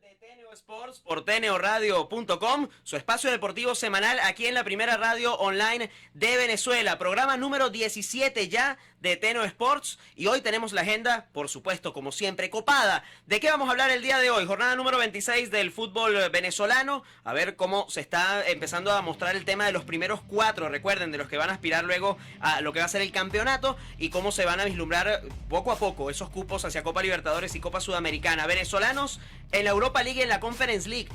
de Teneo Sports por teneoradio.com, su espacio deportivo semanal aquí en la primera radio online de Venezuela, programa número 17 ya de Teneo Sports, y hoy tenemos la agenda, por supuesto, como siempre, copada. ¿De qué vamos a hablar el día de hoy? Jornada número 26 del fútbol venezolano, a ver cómo se está empezando a mostrar el tema de los primeros cuatro, recuerden, de los que van a aspirar luego a lo que va a ser el campeonato, y cómo se van a vislumbrar poco a poco esos cupos hacia Copa Libertadores y Copa Sudamericana. Venezolanos en la Europa League y en la Conference League.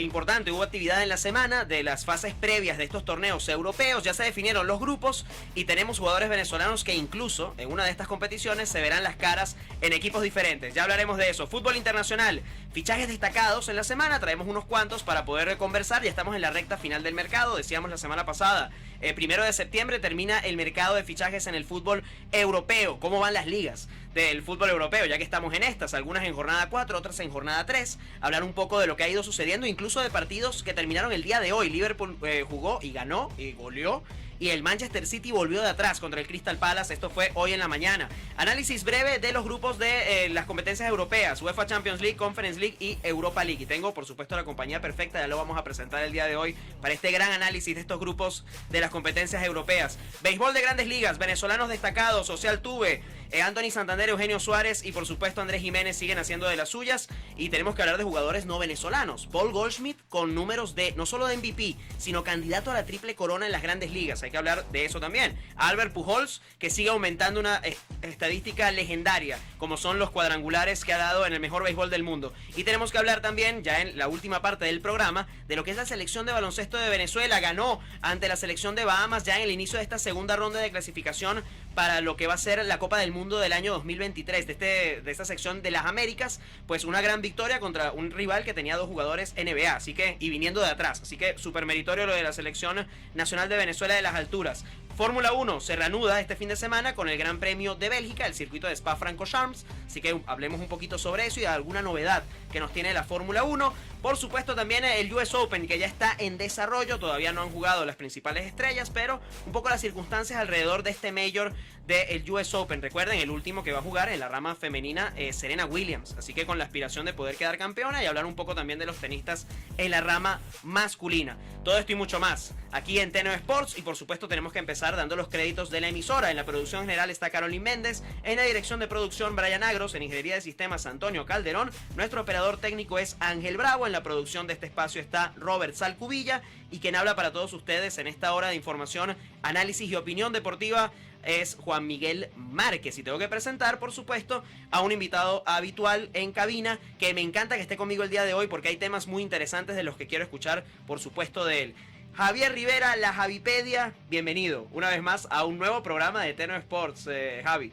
Importante, hubo actividad en la semana de las fases previas de estos torneos europeos, ya se definieron los grupos y tenemos jugadores venezolanos que incluso en una de estas competiciones se verán las caras en equipos diferentes. Ya hablaremos de eso. Fútbol internacional, fichajes destacados en la semana, traemos unos cuantos para poder conversar, ya estamos en la recta final del mercado, decíamos la semana pasada. 1 de septiembre termina el mercado de fichajes en el fútbol europeo. ¿Cómo van las ligas del fútbol europeo? Ya que estamos en estas, algunas en jornada 4, otras en jornada 3. Hablar un poco de lo que ha ido sucediendo, incluso de partidos que terminaron el día de hoy. Liverpool jugó y ganó y goleó. Y el Manchester City volvió de atrás contra el Crystal Palace. Esto fue hoy en la mañana. Análisis breve de los grupos de las competencias europeas: UEFA Champions League, Conference League y Europa League. Y tengo, por supuesto, la compañía perfecta. Ya lo vamos a presentar el día de hoy para este gran análisis de estos grupos de las competencias europeas. Béisbol de Grandes Ligas, venezolanos destacados: Social Tuve, Anthony Santander, Eugenio Suárez y por supuesto Andrés Jiménez siguen haciendo de las suyas. Y tenemos que hablar de jugadores no venezolanos. Paul Goldschmidt con números de no solo de MVP, sino candidato a la triple corona en las Grandes Ligas. Hay que hablar de eso también. Albert Pujols, que sigue aumentando una estadística legendaria, como son los cuadrangulares que ha dado en el mejor béisbol del mundo. Y tenemos que hablar también, ya en la última parte del programa, de lo que es la selección de baloncesto de Venezuela. Ganó ante la selección de Bahamas ya en el inicio de esta segunda ronda de clasificación para lo que va a ser la Copa del Mundo del año 2023 de esta sección de las Américas. Pues una gran victoria contra un rival que tenía dos jugadores NBA, así que, y viniendo de atrás, así que súper meritorio lo de la selección nacional de Venezuela de las alturas. Fórmula 1 se reanuda este fin de semana con el Gran Premio de Bélgica, el circuito de Spa-Francorchamps, así que hablemos un poquito sobre eso y de alguna novedad que nos tiene la Fórmula 1. Por supuesto también el US Open, que ya está en desarrollo, todavía no han jugado las principales estrellas, pero un poco las circunstancias alrededor de este Major del US Open. Recuerden, el último que va a jugar en la rama femenina es Serena Williams, así que con la aspiración de poder quedar campeona, y hablar un poco también de los tenistas en la rama masculina. Todo esto y mucho más aquí en Teneo Sports, y por supuesto tenemos que empezar dando los créditos de la emisora. En la producción general está Carolyn Méndez, en la dirección de producción Brian Agros, en ingeniería de sistemas Antonio Calderón, nuestro operador técnico es Ángel Bravo, en la producción de este espacio está Robert Salcubilla, y quien habla para todos ustedes en esta hora de información, análisis y opinión deportiva es Juan Miguel Márquez. Y tengo que presentar, por supuesto, a un invitado habitual en cabina, que me encanta que esté conmigo el día de hoy porque hay temas muy interesantes de los que quiero escuchar, por supuesto, de él. Javier Rivera, la Javipedia, bienvenido una vez más a un nuevo programa de Teneo Sports, Javi.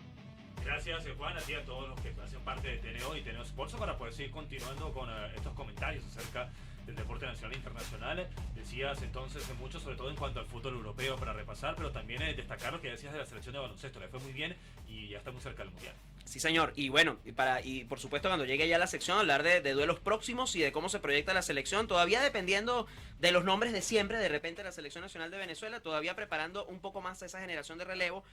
Gracias, Juan, a ti y a todos los que hacen parte de Teneo y Teneo Sports, para poder seguir continuando con estos comentarios acerca del deporte nacional e internacional. Decías entonces mucho, sobre todo en cuanto al fútbol europeo, para repasar, pero también destacar lo que decías de la selección de baloncesto. Le fue muy bien y ya está muy cerca del mundial. Sí, señor. Y bueno, y por supuesto cuando llegue ya la sección, hablar de duelos próximos y de cómo se proyecta la selección, todavía dependiendo de los nombres de siempre. De repente la Selección Nacional de Venezuela todavía preparando un poco más a esa generación de relevo,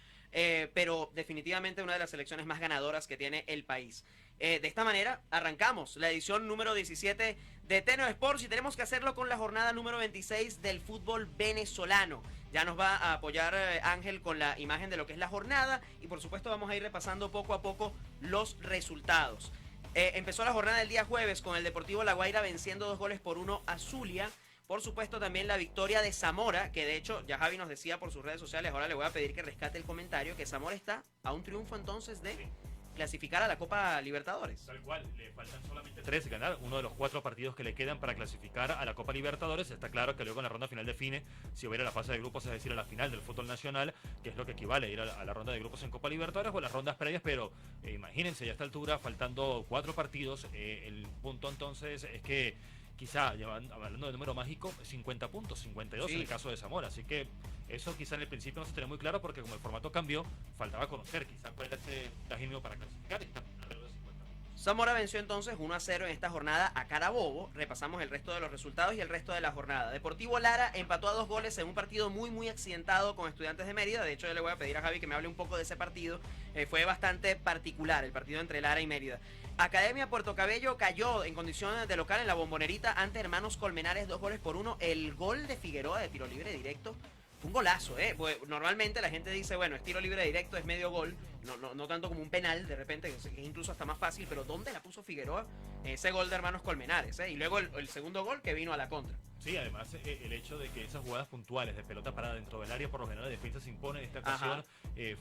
pero definitivamente una de las selecciones más ganadoras que tiene el país. De esta manera arrancamos la edición número 17 de Teneo Sports, y tenemos que hacerlo con la jornada número 26 del fútbol venezolano. Ya nos va a apoyar Ángel con la imagen de lo que es la jornada, y por supuesto vamos a ir repasando poco a poco los resultados. Empezó la jornada el día jueves con el Deportivo La Guaira venciendo 2-1 a Zulia. Por supuesto también la victoria de Zamora, que de hecho ya Javi nos decía por sus redes sociales, ahora le voy a pedir que rescate el comentario, que Zamora está a un triunfo entonces de clasificar a la Copa Libertadores. Tal cual, le faltan solamente 3 ganar uno de los 4 partidos que le quedan para clasificar a la Copa Libertadores. Está claro que luego en la ronda final define si hubiera la fase de grupos, es decir, a la final del fútbol nacional, que es lo que equivale a ir a la ronda de grupos en Copa Libertadores o a las rondas previas, pero imagínense, ya a esta altura, faltando 4 partidos, el punto entonces es que quizá, hablando de número mágico, 50 puntos, 52 sí, en el caso de Zamora, así que eso quizá en el principio no se tenía muy claro, porque como el formato cambió, faltaba conocer quizá cuál era ese trajín para clasificar, y está alrededor de 50 puntos. Zamora venció entonces 1-0 en esta jornada a Carabobo. Repasamos el resto de los resultados y el resto de la jornada. Deportivo Lara empató a 2 goles en un partido muy accidentado con Estudiantes de Mérida. De hecho, yo le voy a pedir a Javi que me hable un poco de ese partido. Fue bastante particular el partido entre Lara y Mérida. Academia Puerto Cabello cayó en condiciones de local en la Bombonerita ante Hermanos Colmenares, 2-1. El gol de Figueroa de tiro libre directo. Un golazo, pues normalmente la gente dice, bueno, es tiro libre directo, es medio gol, no tanto como un penal, de repente, que es incluso hasta más fácil, pero ¿dónde la puso Figueroa? Ese gol de Hermanos Colmenares, y luego el segundo gol que vino a la contra. Sí, además el hecho de que esas jugadas puntuales de pelota parada dentro del área, por lo general la defensa se impone en esta ocasión,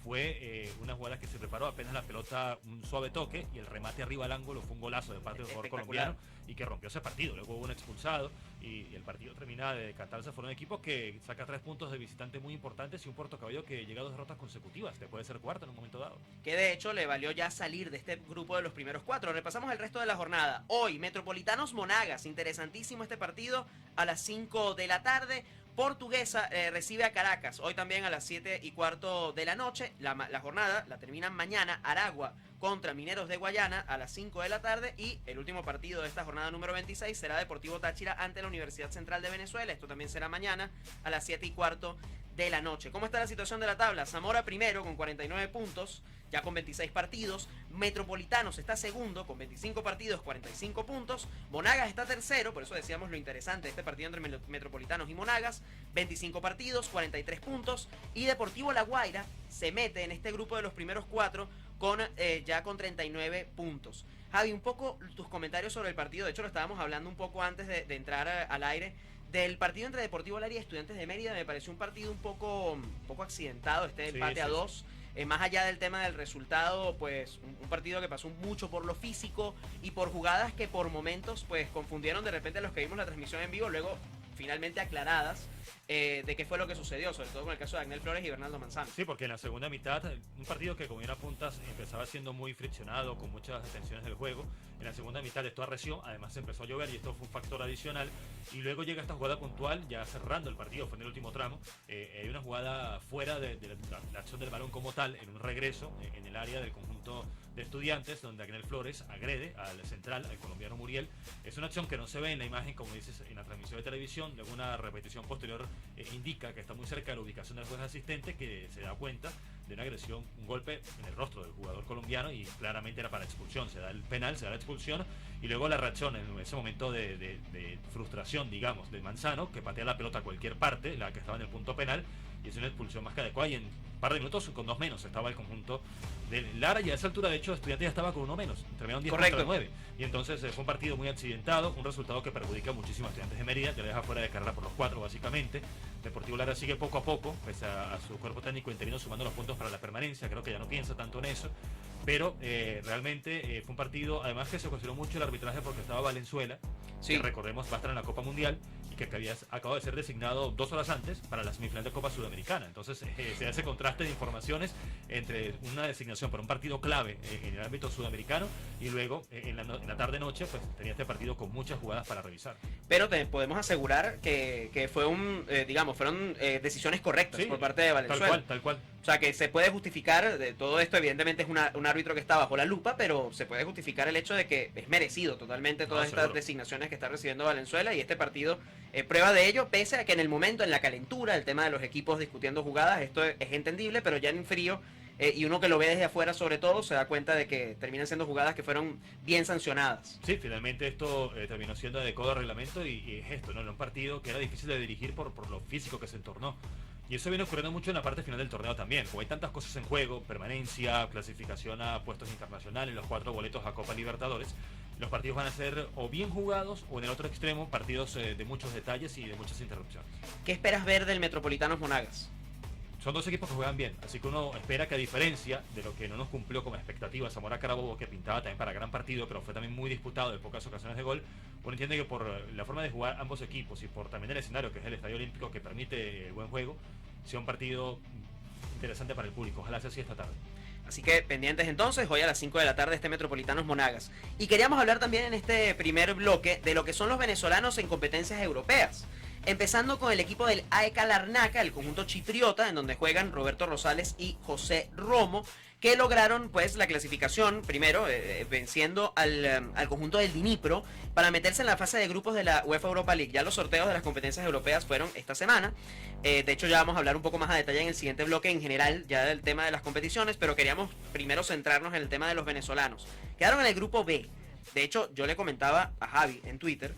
fue una jugada que se preparó apenas la pelota, un suave toque, y el remate arriba al ángulo fue un golazo de parte del jugador colombiano y que rompió ese partido. Luego hubo un expulsado y el partido termina de decantarse. Fue un equipo que saca 3 puntos de visitante muy importantes y un Puerto Cabello que llega a 2 derrotas consecutivas, que puede ser cuarto en un momento dado. Que de hecho le valió ya salir de este grupo de los primeros 4. Repasamos el resto de la jornada. Hoy, Metropolitanos Monagas, interesantísimo este partido a las 5 de la tarde. Portuguesa recibe a Caracas, hoy también a las 7:15 de la noche. La jornada la terminan mañana. Aragua contra Mineros de Guayana a las 5 de la tarde. Y el último partido de esta jornada número 26 será Deportivo Táchira ante la Universidad Central de Venezuela. Esto también será mañana a las 7:15 de la noche. ¿Cómo está la situación de la tabla? Zamora primero con 49 puntos, ya con 26 partidos. Metropolitanos está segundo con 25 partidos, 45 puntos. Monagas está tercero, por eso decíamos lo interesante de este partido entre Metropolitanos y Monagas. 25 partidos, 43 puntos. Y Deportivo La Guaira se mete en este grupo de los primeros 4 ya con 39 puntos. Javi, un poco tus comentarios sobre el partido. De hecho, lo estábamos hablando un poco antes de entrar al aire. Del partido entre Deportivo Lara y Estudiantes de Mérida, me pareció un partido un poco accidentado, este empate a 2. Más allá del tema del resultado, pues un partido que pasó mucho por lo físico y por jugadas que por momentos pues confundieron de repente a los que vimos la transmisión en vivo, luego finalmente aclaradas de qué fue lo que sucedió, sobre todo con el caso de Agnel Flores y Bernardo Manzano. Sí, porque en la segunda mitad, un partido que como bien apuntas empezaba siendo muy friccionado, con muchas tensiones del juego. En la segunda mitad esto arreció, además empezó a llover y esto fue un factor adicional. Y luego llega esta jugada puntual, ya cerrando el partido, fue en el último tramo. Hay una jugada fuera de la acción del balón como tal, en un regreso en el área del conjunto de Estudiantes, donde Agnel Flores agrede al central, al colombiano Muriel. Es una acción que no se ve en la imagen, como dices, en la transmisión de televisión. Luego una repetición posterior indica que está muy cerca de la ubicación del juez asistente, que se da cuenta de una agresión, un golpe en el rostro del jugador colombiano y claramente era para expulsión. Se da el penal, se da la expulsión y luego la reacción en ese momento de frustración, digamos, de Manzano, que patea la pelota a cualquier parte, la que estaba en el punto penal, y es una expulsión más que adecuada. Y en un par de minutos, con 2 menos, estaba el conjunto de Lara, y a esa altura de hecho Estudiantes ya estaba con 1 menos, terminaron 10 contra 9, y entonces fue un partido muy accidentado, un resultado que perjudica muchísimo a Estudiantes de Mérida, que le deja fuera de carrera por los 4 básicamente. Deportivo Lara sigue poco a poco, pese a su cuerpo técnico interino, sumando los puntos para la permanencia. Creo que ya no piensa tanto en eso, pero realmente fue un partido, además que se cuestionó mucho el arbitraje porque estaba Valenzuela, que recordemos va a estar en la Copa Mundial y que había acabado de ser designado 2 horas antes para la semifinal de Copa Sudamericana. Entonces se hace contraste de informaciones entre una designación para un partido clave en el ámbito sudamericano y luego en la tarde-noche pues tenía este partido con muchas jugadas para revisar. Pero podemos asegurar que fue fueron decisiones correctas por parte de Valenzuela. Tal cual. O sea, que se puede justificar de todo esto. Evidentemente es un árbitro que está bajo la lupa, pero se puede justificar el hecho de que es merecido totalmente todas estas designaciones que está recibiendo Valenzuela, y este partido prueba de ello, pese a que en el momento, en la calentura, el tema de los equipos discutiendo jugadas, esto es entendible, pero ya en frío, y uno que lo ve desde afuera sobre todo, se da cuenta de que terminan siendo jugadas que fueron bien sancionadas. Sí, finalmente esto terminó siendo adecuado al reglamento y es esto, ¿no? Un partido que era difícil de dirigir por lo físico que se entornó. Y eso viene ocurriendo mucho en la parte final del torneo también, como hay tantas cosas en juego, permanencia, clasificación a puestos internacionales, los 4 boletos a Copa Libertadores. Los partidos van a ser o bien jugados o en el otro extremo partidos de muchos detalles y de muchas interrupciones. ¿Qué esperas ver del Metropolitanos Monagas? Son 2 equipos que juegan bien, así que uno espera que, a diferencia de lo que no nos cumplió como expectativa Zamora Carabobo, que pintaba también para gran partido, pero fue también muy disputado de pocas ocasiones de gol, uno entiende que por la forma de jugar ambos equipos y por también el escenario, que es el Estadio Olímpico, que permite el buen juego, sea un partido interesante para el público. Ojalá sea así esta tarde. Así que pendientes entonces, hoy a las 5 de la tarde este Metropolitanos Monagas. Y queríamos hablar también en este primer bloque de lo que son los venezolanos en competencias europeas. empezando con el equipo del AEK Larnaca, el conjunto chipriota, en donde juegan Roberto Rosales y José Romo, que lograron pues la clasificación primero venciendo al conjunto del Dnipro para meterse en la fase de grupos de la UEFA Europa League. Ya los sorteos de las competencias europeas fueron esta semana. De hecho ya vamos a hablar un poco más a detalle en el siguiente bloque en general ya del tema de las competiciones, pero queríamos primero centrarnos en el tema de los venezolanos. Quedaron en el grupo B. De hecho yo le comentaba a Javi en Twitter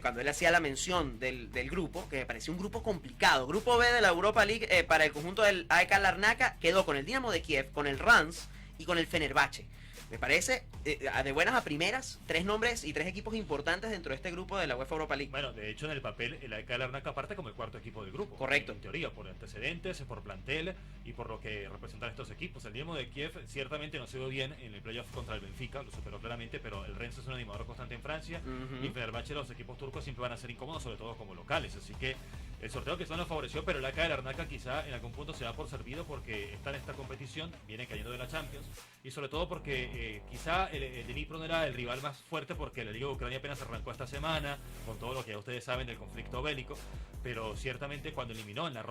cuando él hacía la mención del grupo, que me parecía un grupo complicado. Grupo B de la Europa League para el conjunto del AEK Larnaca quedó con el Dinamo de Kiev, con el Rans y con el Fenerbahce. Me parece, de buenas a primeras, 3 nombres y 3 equipos importantes dentro de este grupo de la UEFA Europa League. Bueno, de hecho en el papel el AEK Larnaca parte como el cuarto equipo del grupo. Correcto. En teoría, por antecedentes, por plantel y por lo que representan estos equipos. El Dinamo de Kiev ciertamente no se dio bien en el playoff contra el Benfica, lo superó claramente, pero el Rennes es un animador constante en Francia y Fenerbahce, los equipos turcos siempre van a ser incómodos, sobre todo como locales. Así que el sorteo quizá nos favoreció, pero el AEK Larnaca quizá en algún punto se da por servido porque está en esta competición, viene cayendo de la Champions y sobre todo porque quizá el Dnipro no era el rival más fuerte porque la Liga de Ucrania apenas arrancó esta semana, con todo lo que ya ustedes saben del conflicto bélico, pero ciertamente cuando eliminó en la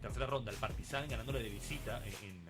tercera ronda al Partizan, ganándole de visita en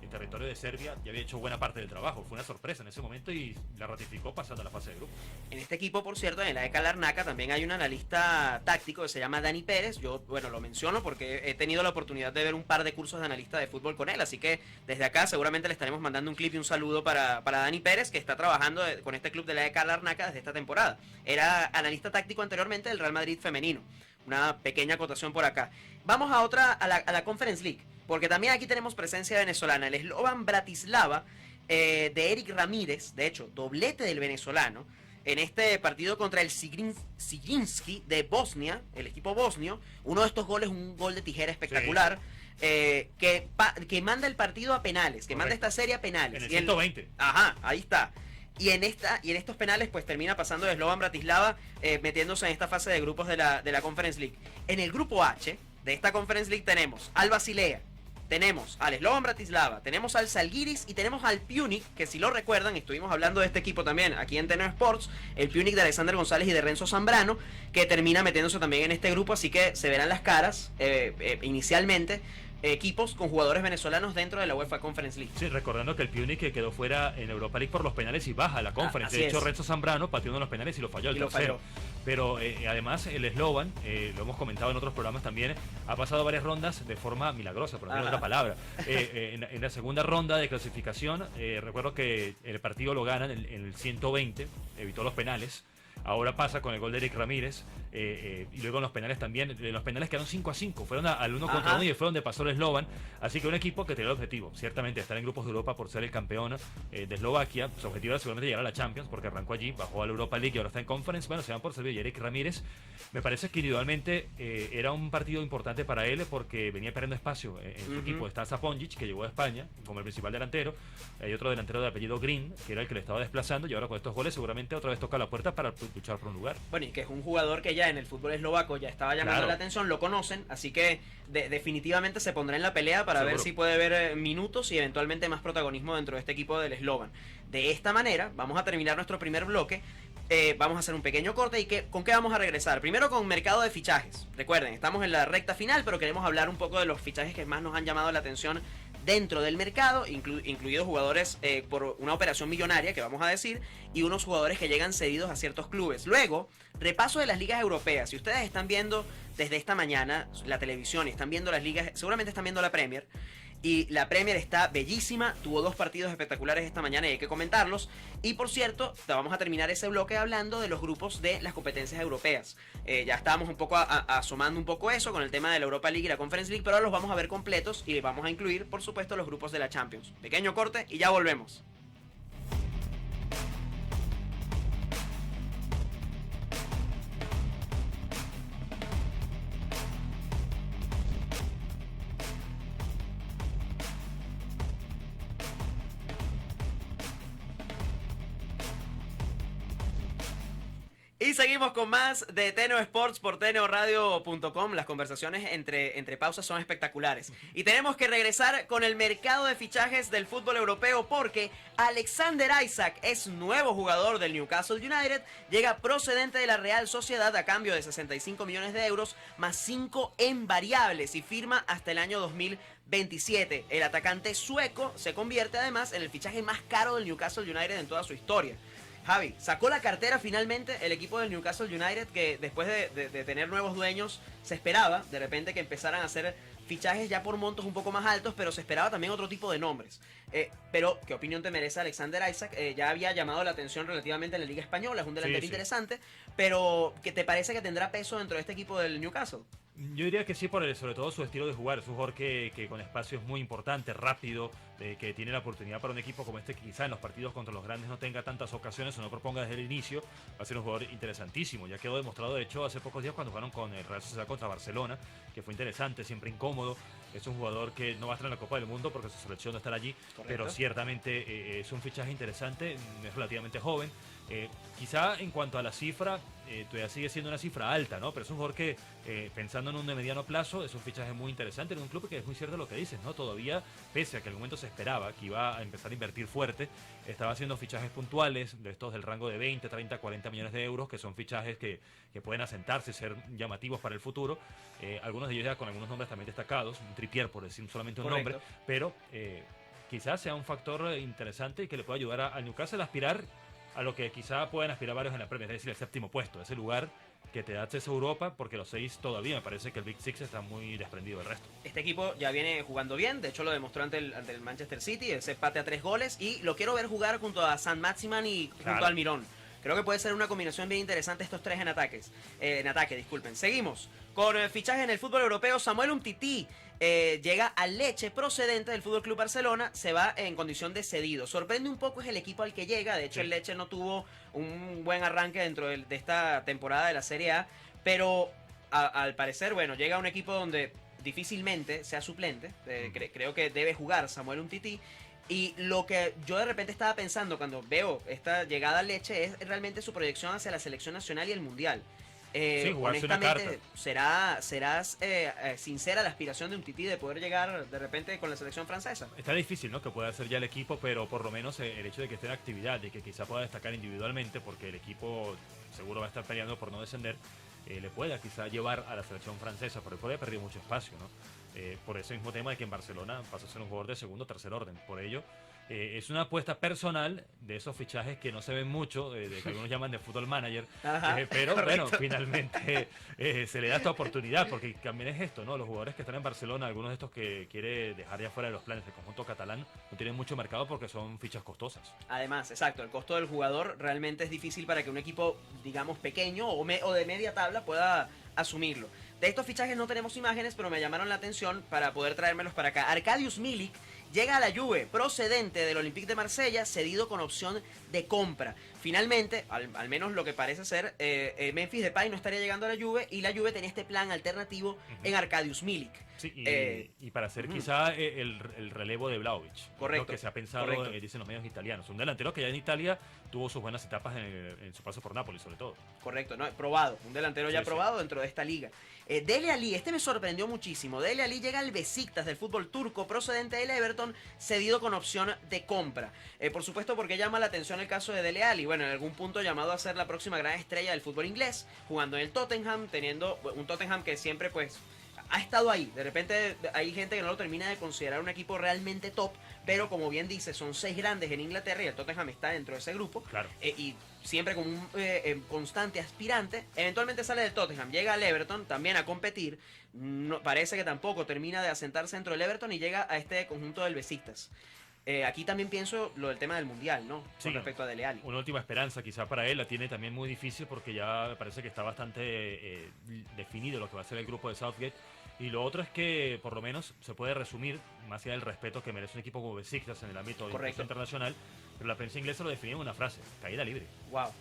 territorio de Serbia, ya había hecho buena parte del trabajo. Fue una sorpresa en ese momento y la ratificó pasando a la fase de grupos. En este equipo, por cierto, en el AEK Larnaca también hay un analista táctico que se llama Dani Pérez. Yo, bueno, lo menciono porque he tenido la oportunidad de ver un par de cursos de analista de fútbol con él, así que desde acá seguramente le estaremos mandando un clip y un saludo para Dani Pérez, que está trabajando con este club de la AEK Larnaca desde esta temporada. Era analista táctico anteriormente del Real Madrid femenino. Una pequeña acotación por acá. Vamos a la Conference League, porque también aquí tenemos presencia venezolana. El Slovan Bratislava de Eric Ramírez, de hecho, doblete del venezolano, en este partido contra el Zrinjski de Bosnia, el equipo bosnio. Uno de estos goles, un gol de tijera espectacular, que manda el partido a penales, que manda esta serie a penales. En el 120. Ajá, ahí está. Y en estos penales pues termina pasando el Slovan Bratislava metiéndose en esta fase de grupos de la Conference League. En el grupo H de esta Conference League tenemos al Basilea, tenemos al Slovan Bratislava, tenemos al Zalgiris y tenemos al Punic, que si lo recuerdan, estuvimos hablando de este equipo también aquí en Teno Sports, el Punic de Alexander González y de Renzo Zambrano, que termina metiéndose también en este grupo, así que se verán las caras inicialmente. Equipos con jugadores venezolanos dentro de la UEFA Conference League. Sí, recordando que el Punic que quedó fuera en Europa League por los penales y baja a la Conference. De hecho, Renzo Zambrano pateó uno de los penales y lo falló el tercero. Pero además el Slovan, lo hemos comentado en otros programas también, ha pasado varias rondas de forma milagrosa, por no tener otra palabra. En la segunda ronda de clasificación, recuerdo que el partido lo ganan en el 120, evitó los penales. Ahora pasa con el gol de Eric Ramírez y luego en los penales también. Los penales quedaron 5-5, fueron al 1 contra 1 y fue donde pasó el Slovan. Así que un equipo que tenía el objetivo, ciertamente, estar en grupos de Europa por ser el campeón de Eslovaquia. Su objetivo era seguramente llegar a la Champions porque arrancó allí, bajó a la Europa League y ahora está en Conference. Bueno, se van por servir. Y Eric Ramírez, me parece que individualmente era un partido importante para él porque venía perdiendo espacio en su equipo. Está Saponjic, que llegó a España como el principal delantero. Hay otro delantero de apellido Green, que era el que le estaba desplazando, y ahora con estos goles seguramente otra vez toca la puerta para luchar por un lugar. Bueno, y que es un jugador que ya en el fútbol eslovaco ya estaba llamando la atención, lo conocen, así que definitivamente se pondrá en la pelea para ver si puede ver minutos y eventualmente más protagonismo dentro de este equipo del Slovan. De esta manera vamos a terminar nuestro primer bloque. Vamos a hacer un pequeño corte y ¿con qué vamos a regresar? Primero con mercado de fichajes. Recuerden, estamos en la recta final, pero queremos hablar un poco de los fichajes que más nos han llamado la atención dentro del mercado, incluidos jugadores por una operación millonaria, que vamos a decir, y unos jugadores que llegan cedidos a ciertos clubes. Luego, repaso de las ligas europeas. Si ustedes están viendo desde esta mañana la televisión y están viendo las ligas, seguramente están viendo la Premier, y la Premier está bellísima, tuvo 2 partidos espectaculares esta mañana y hay que comentarlos. Y por cierto, vamos a terminar ese bloque hablando de los grupos de las competencias europeas. Ya estábamos un poco asomando un poco eso con el tema de la Europa League y la Conference League, pero ahora los vamos a ver completos y vamos a incluir, por supuesto, los grupos de la Champions. Pequeño corte y ya volvemos. Y seguimos con más de Teneo Sports por teneoradio.com. Las conversaciones entre pausas son espectaculares. Y tenemos que regresar con el mercado de fichajes del fútbol europeo porque Alexander Isak es nuevo jugador del Newcastle United. Llega procedente de la Real Sociedad a cambio de 65 millones de euros más 5 en variables y firma hasta el año 2027. El atacante sueco se convierte además en el fichaje más caro del Newcastle United en toda su historia. Javi, sacó la cartera finalmente el equipo del Newcastle United, que después de tener nuevos dueños se esperaba de repente que empezaran a hacer fichajes ya por montos un poco más altos, pero se esperaba también otro tipo de nombres. Pero, ¿qué opinión te merece Alexander Isak? Ya había llamado la atención relativamente en la Liga Española, es un delantero interesante, pero ¿qué te parece que tendrá peso dentro de este equipo del Newcastle? Yo diría que sí, sobre todo su estilo de jugar. Es un jugador que con espacio es muy importante, rápido, que tiene la oportunidad para un equipo como este, que quizá en los partidos contra los grandes no tenga tantas ocasiones o no proponga desde el inicio. Va a ser un jugador interesantísimo. Ya quedó demostrado, de hecho, hace pocos días cuando jugaron con el Real Sociedad contra Barcelona, que fue interesante, siempre incómodo. Es un jugador que no va a estar en la Copa del Mundo porque su selección no estará allí, Correcto. pero ciertamente es un fichaje interesante, es relativamente joven. Quizá en cuanto a la cifra, todavía sigue siendo una cifra alta, ¿no? Pero es un jugador que, pensando en un de mediano plazo, es un fichaje muy interesante en un club que es muy cierto lo que dices, ¿no? Todavía, pese a que en el momento se esperaba que iba a empezar a invertir fuerte, estaba haciendo fichajes puntuales, de estos del rango de 20, 30, 40 millones de euros, que son fichajes que pueden asentarse y ser llamativos para el futuro. Algunos de ellos ya con algunos nombres también destacados, un Trippier por decir solamente un Correcto. nombre, pero quizás sea un factor interesante y que le pueda ayudar al Newcastle a aspirar a lo que quizá pueden aspirar varios en la Premier, es decir, el séptimo puesto, ese lugar que te da acceso a Europa, porque los 6 todavía me parece que el Big Six está muy desprendido del resto. Este equipo ya viene jugando bien, de hecho lo demostró ante el Manchester City, ese empate a 3 goles, y lo quiero ver jugar junto a San Maximan y junto Claro. a Almirón. Creo que puede ser una combinación bien interesante estos tres en ataque, disculpen. Seguimos con fichaje en el fútbol europeo. Samuel Umtiti llega al Lecce procedente del FC Barcelona, se va en condición de cedido. Sorprende un poco es el equipo al que llega, de hecho Sí. el Lecce no tuvo un buen arranque dentro de esta temporada de la Serie A, pero al parecer, bueno, llega a un equipo donde difícilmente sea suplente. Creo que debe jugar Samuel Umtiti. Y lo que yo de repente estaba pensando cuando veo esta llegada al Lecce es realmente su proyección hacia la selección nacional y el mundial. Sí, jugarse una Honestamente, carta. ¿serás sincera la aspiración de Umtiti de poder llegar de repente con la selección francesa? Está difícil, ¿no? Que pueda hacer ya el equipo, pero por lo menos el hecho de que esté en actividad y que quizá pueda destacar individualmente, porque el equipo seguro va a estar peleando por no descender, le pueda quizá llevar a la selección francesa, porque puede haber perdido mucho espacio, ¿no? Por ese mismo tema de que en Barcelona pasa a ser un jugador de segundo o tercer orden. Por ello, es una apuesta personal de esos fichajes que no se ven mucho, de que algunos llaman de fútbol manager, Ajá, pero correcto. bueno, finalmente se le da esta oportunidad, porque también es esto, ¿no? Los jugadores que están en Barcelona, algunos de estos que quiere dejar ya fuera de los planes del conjunto catalán, no tienen mucho mercado porque son fichas costosas. Además, exacto, el costo del jugador realmente es difícil para que un equipo, digamos, pequeño o de media tabla pueda asumirlo. De estos fichajes no tenemos imágenes, pero me llamaron la atención para poder traérmelos para acá. Arkadiusz Milik llega a la Juve, procedente del Olympique de Marsella, cedido con opción de compra. Finalmente, al menos lo que parece ser, Memphis Depay no estaría llegando a la Juve y la Juve tenía este plan alternativo en Arkadiusz Milik. Sí, y para hacer ujú. quizá el relevo de Vlahovic. Correcto, Lo que se ha pensado, correcto. dicen los medios italianos. Un delantero que ya en Italia tuvo sus buenas etapas en su paso por Nápoles, sobre todo. Correcto, no, probado, un delantero ya Sí, sí. probado dentro de esta liga. Dele Ali, este me sorprendió muchísimo. Dele Ali llega al Besiktas del fútbol turco, procedente del Everton, cedido con opción de compra. Por supuesto, porque llama la atención el caso de Dele Ali. Bueno, en algún punto llamado a ser la próxima gran estrella del fútbol inglés, jugando en el Tottenham, teniendo un Tottenham que siempre pues ha estado ahí. De repente hay gente que no lo termina de considerar un equipo realmente top, pero como bien dice, son 6 grandes en Inglaterra y el Tottenham está dentro de ese grupo. Claro. Y siempre como un constante aspirante. Eventualmente sale del Tottenham, llega al Everton también a competir. No, parece que tampoco termina de asentarse dentro del Everton y llega a este conjunto del Besiktas. Aquí también pienso lo del tema del Mundial, ¿no? Sí, Con respecto a Dele Alli. Una última esperanza quizá para él, la tiene también muy difícil porque ya me parece que está bastante definido lo que va a ser el grupo de Southgate. Y lo otro es que por lo menos se puede resumir, más allá del respeto que merece un equipo como Besiktas en el ámbito de Correcto. internacional, pero la prensa inglesa lo define en una frase: caída libre. Wow.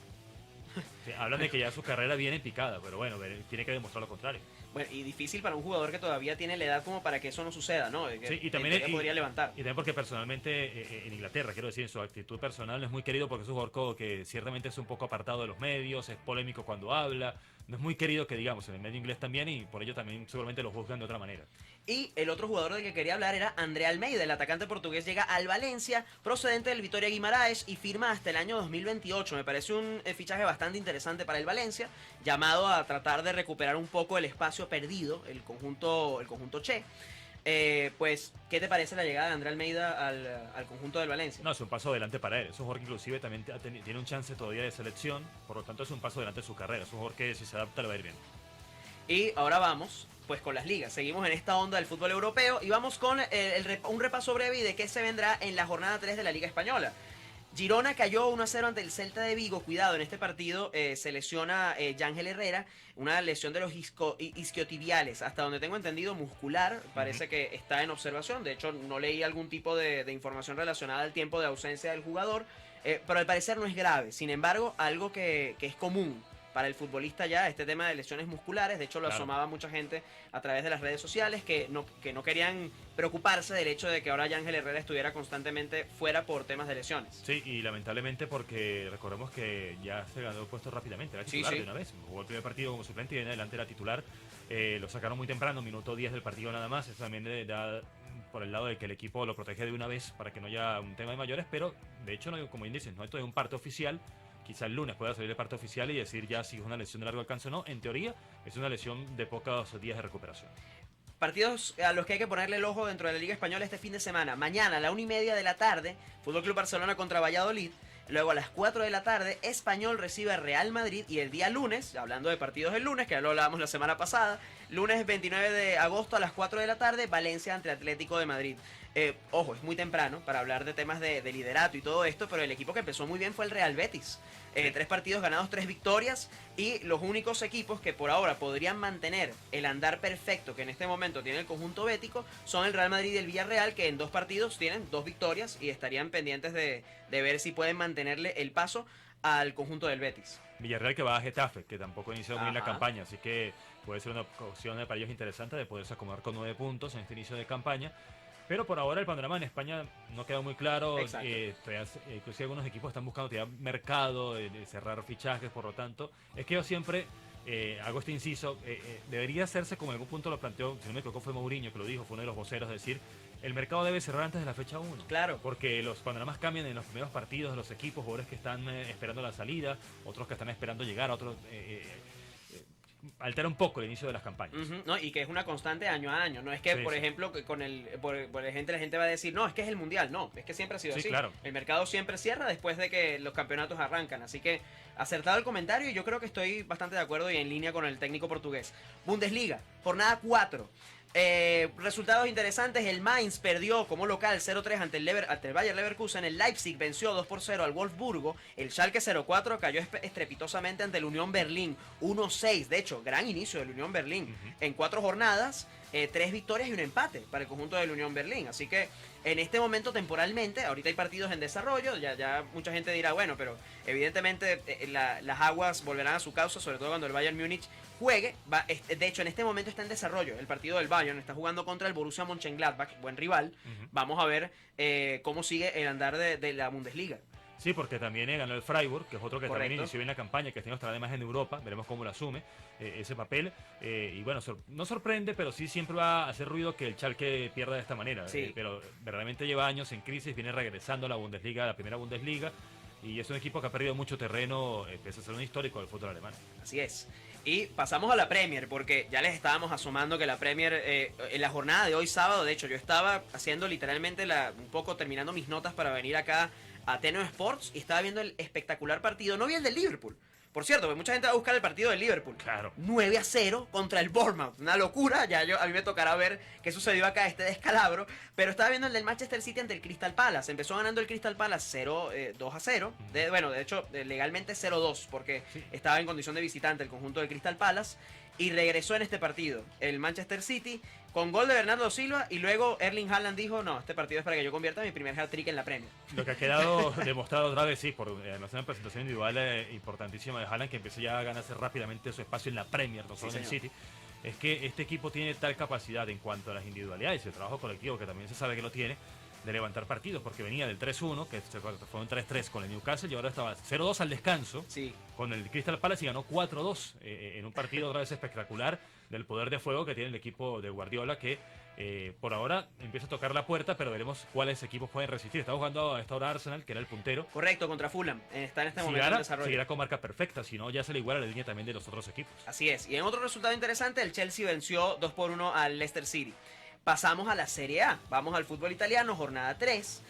Sí, hablan de que ya su carrera viene picada, pero bueno, tiene que demostrar lo contrario. Bueno, y difícil para un jugador que todavía tiene la edad como para que eso no suceda, ¿no? Que Sí, y en también, teoría podría levantar. y también porque personalmente en Inglaterra, quiero decir, en su actitud personal no es muy querido porque es un jugador que ciertamente es un poco apartado de los medios, es polémico cuando habla, no es muy querido que digamos en el medio inglés también y por ello también seguramente lo juzgan de otra manera. Y el otro jugador del que quería hablar era André Almeida, el atacante portugués llega al Valencia, procedente del Vitória Guimaraes y firma hasta el año 2028. Me parece un fichaje bastante interesante para el Valencia, llamado a tratar de recuperar un poco el espacio perdido, el conjunto Che. Pues, ¿qué te parece la llegada de André Almeida al conjunto del Valencia? No, es un paso adelante para él. Es un jugador que inclusive también tiene un chance todavía de selección, por lo tanto es un paso adelante de su carrera. Es un jugador que si se adapta le va a ir bien. Y ahora vamos, pues con las ligas. Seguimos en esta onda del fútbol europeo y vamos con un repaso breve de qué se vendrá en la jornada 3 de la Liga Española. Girona cayó 1-0 ante el Celta de Vigo. Cuidado, en este partido se lesiona Yángel Herrera, una lesión de los isquiotibiales, hasta donde tengo entendido muscular, parece que está en observación. De hecho, no leí algún tipo de información relacionada al tiempo de ausencia del jugador, pero al parecer no es grave. Sin embargo, algo que es común para el futbolista ya, este tema de lesiones musculares. De hecho, lo asomaba mucha gente a través de las redes sociales que no querían preocuparse del hecho de que ahora Yángel Herrera estuviera constantemente fuera por temas de lesiones. Sí, y lamentablemente porque recordemos que ya se ganó el puesto rápidamente, era titular de una vez. Jugó el primer partido como suplente y en adelante era titular. Lo sacaron muy temprano, minuto 10 del partido nada más. Eso también le da por el lado de que el equipo lo protege de una vez para que no haya un tema de mayores, pero de hecho, no, como bien dices, no esto es un parte oficial. Quizá el lunes pueda salir el parte oficial y decir ya si es una lesión de largo alcance o no. En teoría, es una lesión de pocos días de recuperación. Partidos a los que hay que ponerle el ojo dentro de la Liga Española este fin de semana. Mañana a la 1:30 de la tarde, Fútbol Club Barcelona contra Valladolid. Luego a las 4 de la tarde, Español recibe a Real Madrid. Y el día lunes, hablando de partidos del lunes, que ya lo hablábamos la semana pasada, lunes 29 de agosto a las 4 de la tarde, Valencia ante Atlético de Madrid. Ojo, es muy temprano para hablar de temas de liderato y todo esto, pero el equipo que empezó muy bien fue el Real Betis. 3 partidos ganados, 3 victorias, y los únicos equipos que por ahora podrían mantener el andar perfecto que en este momento tiene el conjunto bético son el Real Madrid y el Villarreal, que en 2 partidos tienen 2 victorias y estarían pendientes de ver si pueden mantenerle el paso al conjunto del Betis. Villarreal que va a Getafe, que tampoco inició muy bien la campaña, así que puede ser una opción para ellos interesante de poderse acomodar con 9 puntos en este inicio de campaña. Pero por ahora el panorama en España no queda muy claro. Inclusive algunos equipos están buscando mercado, de cerrar fichajes, por lo tanto. Es que yo siempre hago este inciso. Debería hacerse, como en algún punto lo planteó, si no me equivoco fue Mourinho que lo dijo, fue uno de los voceros, decir, el mercado debe cerrar antes de la fecha 1. Claro. Porque los panoramas cambian en los primeros partidos de los equipos, jugadores que están esperando la salida, otros que están esperando llegar, otros... altera un poco el inicio de las campañas. No, y que es una constante año a año. No es que, por ejemplo, con la gente va a decir, no, es que es el Mundial. No, es que siempre ha sido así. Claro. El mercado siempre cierra después de que los campeonatos arrancan. Así que, acertado el comentario, y yo creo que estoy bastante de acuerdo y en línea con el técnico portugués. Bundesliga, jornada 4. Resultados interesantes. El Mainz perdió como local 0-3 ante el Bayer Leverkusen. El Leipzig venció 2-0 al Wolfsburgo. El Schalke 0-4 cayó estrepitosamente ante el Unión Berlín 1-6. De hecho, gran inicio del Unión Berlín. En 4 jornadas, 3 victorias y un empate para el conjunto del Unión Berlín. Así que en este momento temporalmente, ahorita hay partidos en desarrollo. Ya mucha gente dirá, bueno, pero evidentemente las aguas volverán a su causa, sobre todo cuando el Bayern Múnich juegue. De hecho, en este momento está en desarrollo el partido del Bayern, está jugando contra el Borussia Mönchengladbach, buen rival. Vamos a ver cómo sigue el andar de la Bundesliga. Sí, porque también ganó el Freiburg, que es otro que Correcto. también inició bien la campaña, que este año estará además en Europa, veremos cómo lo asume ese papel. Y bueno, no sorprende, pero sí siempre va a hacer ruido que el Schalke pierda de esta manera. Sí. Pero verdaderamente lleva años en crisis, viene regresando a la Bundesliga, a la primera Bundesliga, y es un equipo que ha perdido mucho terreno, pese a ser un histórico del fútbol alemán. Así es. Y pasamos a la Premier, porque ya les estábamos asomando que la Premier, en la jornada de hoy sábado, de hecho yo estaba haciendo literalmente un poco terminando mis notas para venir acá a Teno Sports y estaba viendo el espectacular partido. No vi el del Liverpool. Por cierto, porque mucha gente va a buscar el partido del Liverpool. Claro. 9-0 contra el Bournemouth. Una locura. A mí me tocará ver qué sucedió acá, este descalabro. Pero estaba viendo el del Manchester City ante el Crystal Palace. Empezó ganando el Crystal Palace 2-0. De hecho, legalmente 0-2, porque estaba en condición de visitante el conjunto del Crystal Palace. Y regresó en este partido el Manchester City con gol de Bernardo Silva, y luego Erling Haaland dijo, no, este partido es para que yo convierta mi primer hat-trick en la Premier. Lo que ha quedado demostrado otra vez, sí, por además una presentación individual importantísima de Haaland, que empezó ya a ganarse rápidamente su espacio en la Premier, no solo en el City. es que este equipo tiene tal capacidad en cuanto a las individualidades y el trabajo colectivo, que también se sabe que lo tiene, de levantar partidos, porque venía del 3-1, que fue un 3-3 con el Newcastle, y ahora estaba 0-2 al descanso Sí. con el Crystal Palace y ganó 4-2 en un partido otra vez espectacular del poder de fuego que tiene el equipo de Guardiola, que por ahora empieza a tocar la puerta, pero veremos cuáles equipos pueden resistir. Está jugando a esta hora Arsenal, que era el puntero. Correcto, contra Fulham. Está en este Si momento en gana, desarrollo. seguirá con marca perfecta, si no ya se le iguala la línea también de los otros equipos. Así es. Y en otro resultado interesante, el Chelsea venció 2-1 al Leicester City. Pasamos a la Serie A. Vamos al fútbol italiano, jornada 3.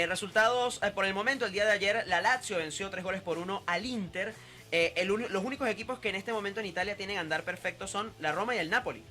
Resultados, por el momento, el día de ayer, la Lazio venció 3-1 al Inter. Los únicos equipos que en este momento en Italia tienen andar perfecto son la Roma y el Napoli.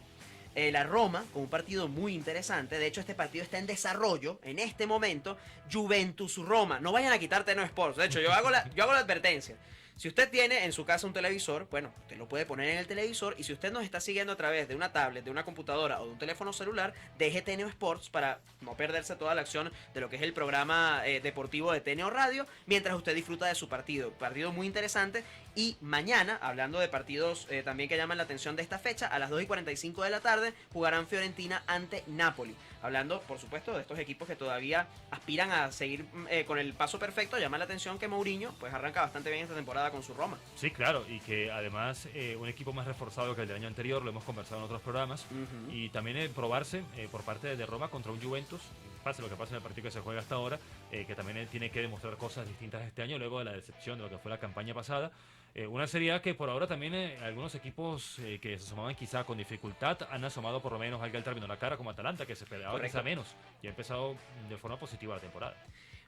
La Roma, con un partido muy interesante. De hecho, este partido está en desarrollo en este momento. Juventus-Roma. No vayan a quitar Teno Sports. De hecho, yo hago la advertencia. Si usted tiene en su casa un televisor, bueno, usted lo puede poner en el televisor. Y si usted nos está siguiendo a través de una tablet, de una computadora o de un teléfono celular, deje Teneo Sports para no perderse toda la acción de lo que es el programa deportivo de Teneo Radio, mientras usted disfruta de su partido. Partido muy interesante. Y mañana, hablando de partidos también que llaman la atención de esta fecha, a las 2:45 de la tarde jugarán Fiorentina ante Napoli. Hablando, por supuesto, de estos equipos que todavía aspiran a seguir con el paso perfecto. Llama la atención que Mourinho pues arranca bastante bien esta temporada con su Roma. Sí, claro, y que además un equipo más reforzado que el del año anterior, lo hemos conversado en otros programas, y también probarse por parte de Roma contra un Juventus, pase lo que pase en el partido que se juega hasta ahora, que también tiene que demostrar cosas distintas este año, luego de la decepción de lo que fue la campaña pasada. Una Serie A que por ahora también algunos equipos que se asomaban quizá con dificultad han asomado por lo menos algo al término de la cara, como Atalanta, que se esperaba quizá menos, y ha empezado de forma positiva la temporada.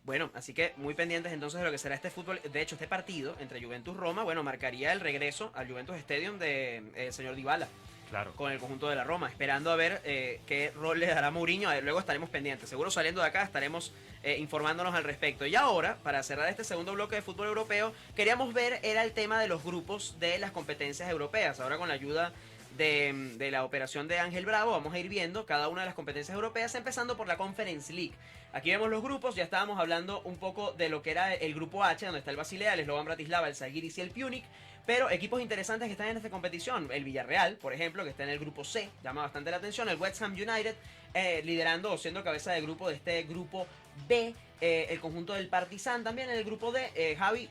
Bueno, así que muy pendientes entonces de lo que será este fútbol. De hecho, este partido entre Juventus-Roma, bueno, marcaría el regreso al Juventus Stadium del señor Dybala. Claro. Con el conjunto de la Roma, esperando a ver qué rol le dará Mourinho. Luego estaremos pendientes. Seguro saliendo de acá estaremos informándonos al respecto. Y ahora, para cerrar este segundo bloque de fútbol europeo, queríamos ver, era el tema de los grupos de las competencias europeas. Ahora con la ayuda de la operación de Ángel Bravo, vamos a ir viendo cada una de las competencias europeas, empezando por la Conference League. Aquí vemos los grupos, ya estábamos hablando un poco de lo que era el grupo H, donde está el Basilea, el Slovan Bratislava, el Žalgiris y el Punic. Pero equipos interesantes que están en esta competición, el Villarreal, por ejemplo, que está en el grupo C, llama bastante la atención, el West Ham United, liderando o siendo cabeza de grupo de este grupo B, el conjunto del Partizan también en el grupo D. Javi,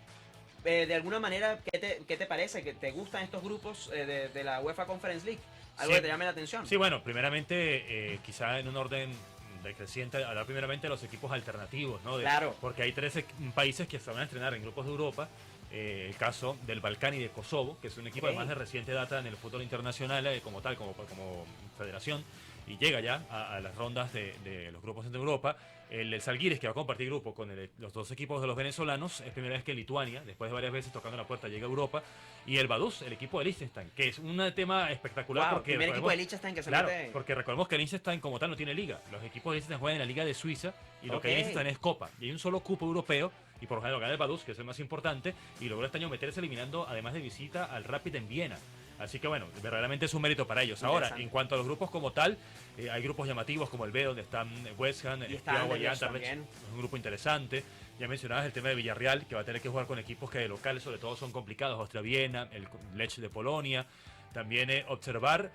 de alguna manera, ¿qué te parece? ¿Que te gustan estos grupos de la UEFA Conference League? ¿Algo que te llame la atención? Sí, bueno, primeramente, quizá en un orden decreciente, hablar primeramente de los equipos alternativos, ¿no? Claro. Porque hay 13 países que se van a estrenar en grupos de Europa. El caso del Balcán y de Kosovo, que es un equipo además de reciente data en el fútbol internacional como tal, como federación, y llega ya a las rondas de los grupos de Europa. El Žalgiris, que va a compartir grupo con los dos equipos de los venezolanos, es primera vez que Lituania, después de varias veces tocando la puerta, llega a Europa. Y el Vaduz, el equipo de Liechtenstein, que es un tema espectacular. Porque primer equipo de Liechtenstein que se claro, mete... porque recordemos que Liechtenstein como tal no tiene liga. Los equipos de Liechtenstein juegan en la liga de Suiza y lo que hay en Liechtenstein es Copa. Y hay un solo cupo europeo, y por lo general lo gana el Vaduz, que es el más importante, y logró este año meterse eliminando, además de visita, al Rapid en Viena. Así que bueno, verdaderamente es un mérito para ellos. Ahora, en cuanto a los grupos como tal, hay grupos llamativos como el B, donde están West Ham, Steaua y Anderlecht, es un grupo interesante. Ya mencionabas el tema de Villarreal, que va a tener que jugar con equipos que de locales sobre todo son complicados, Austria Viena, el Lech de Polonia. También observar,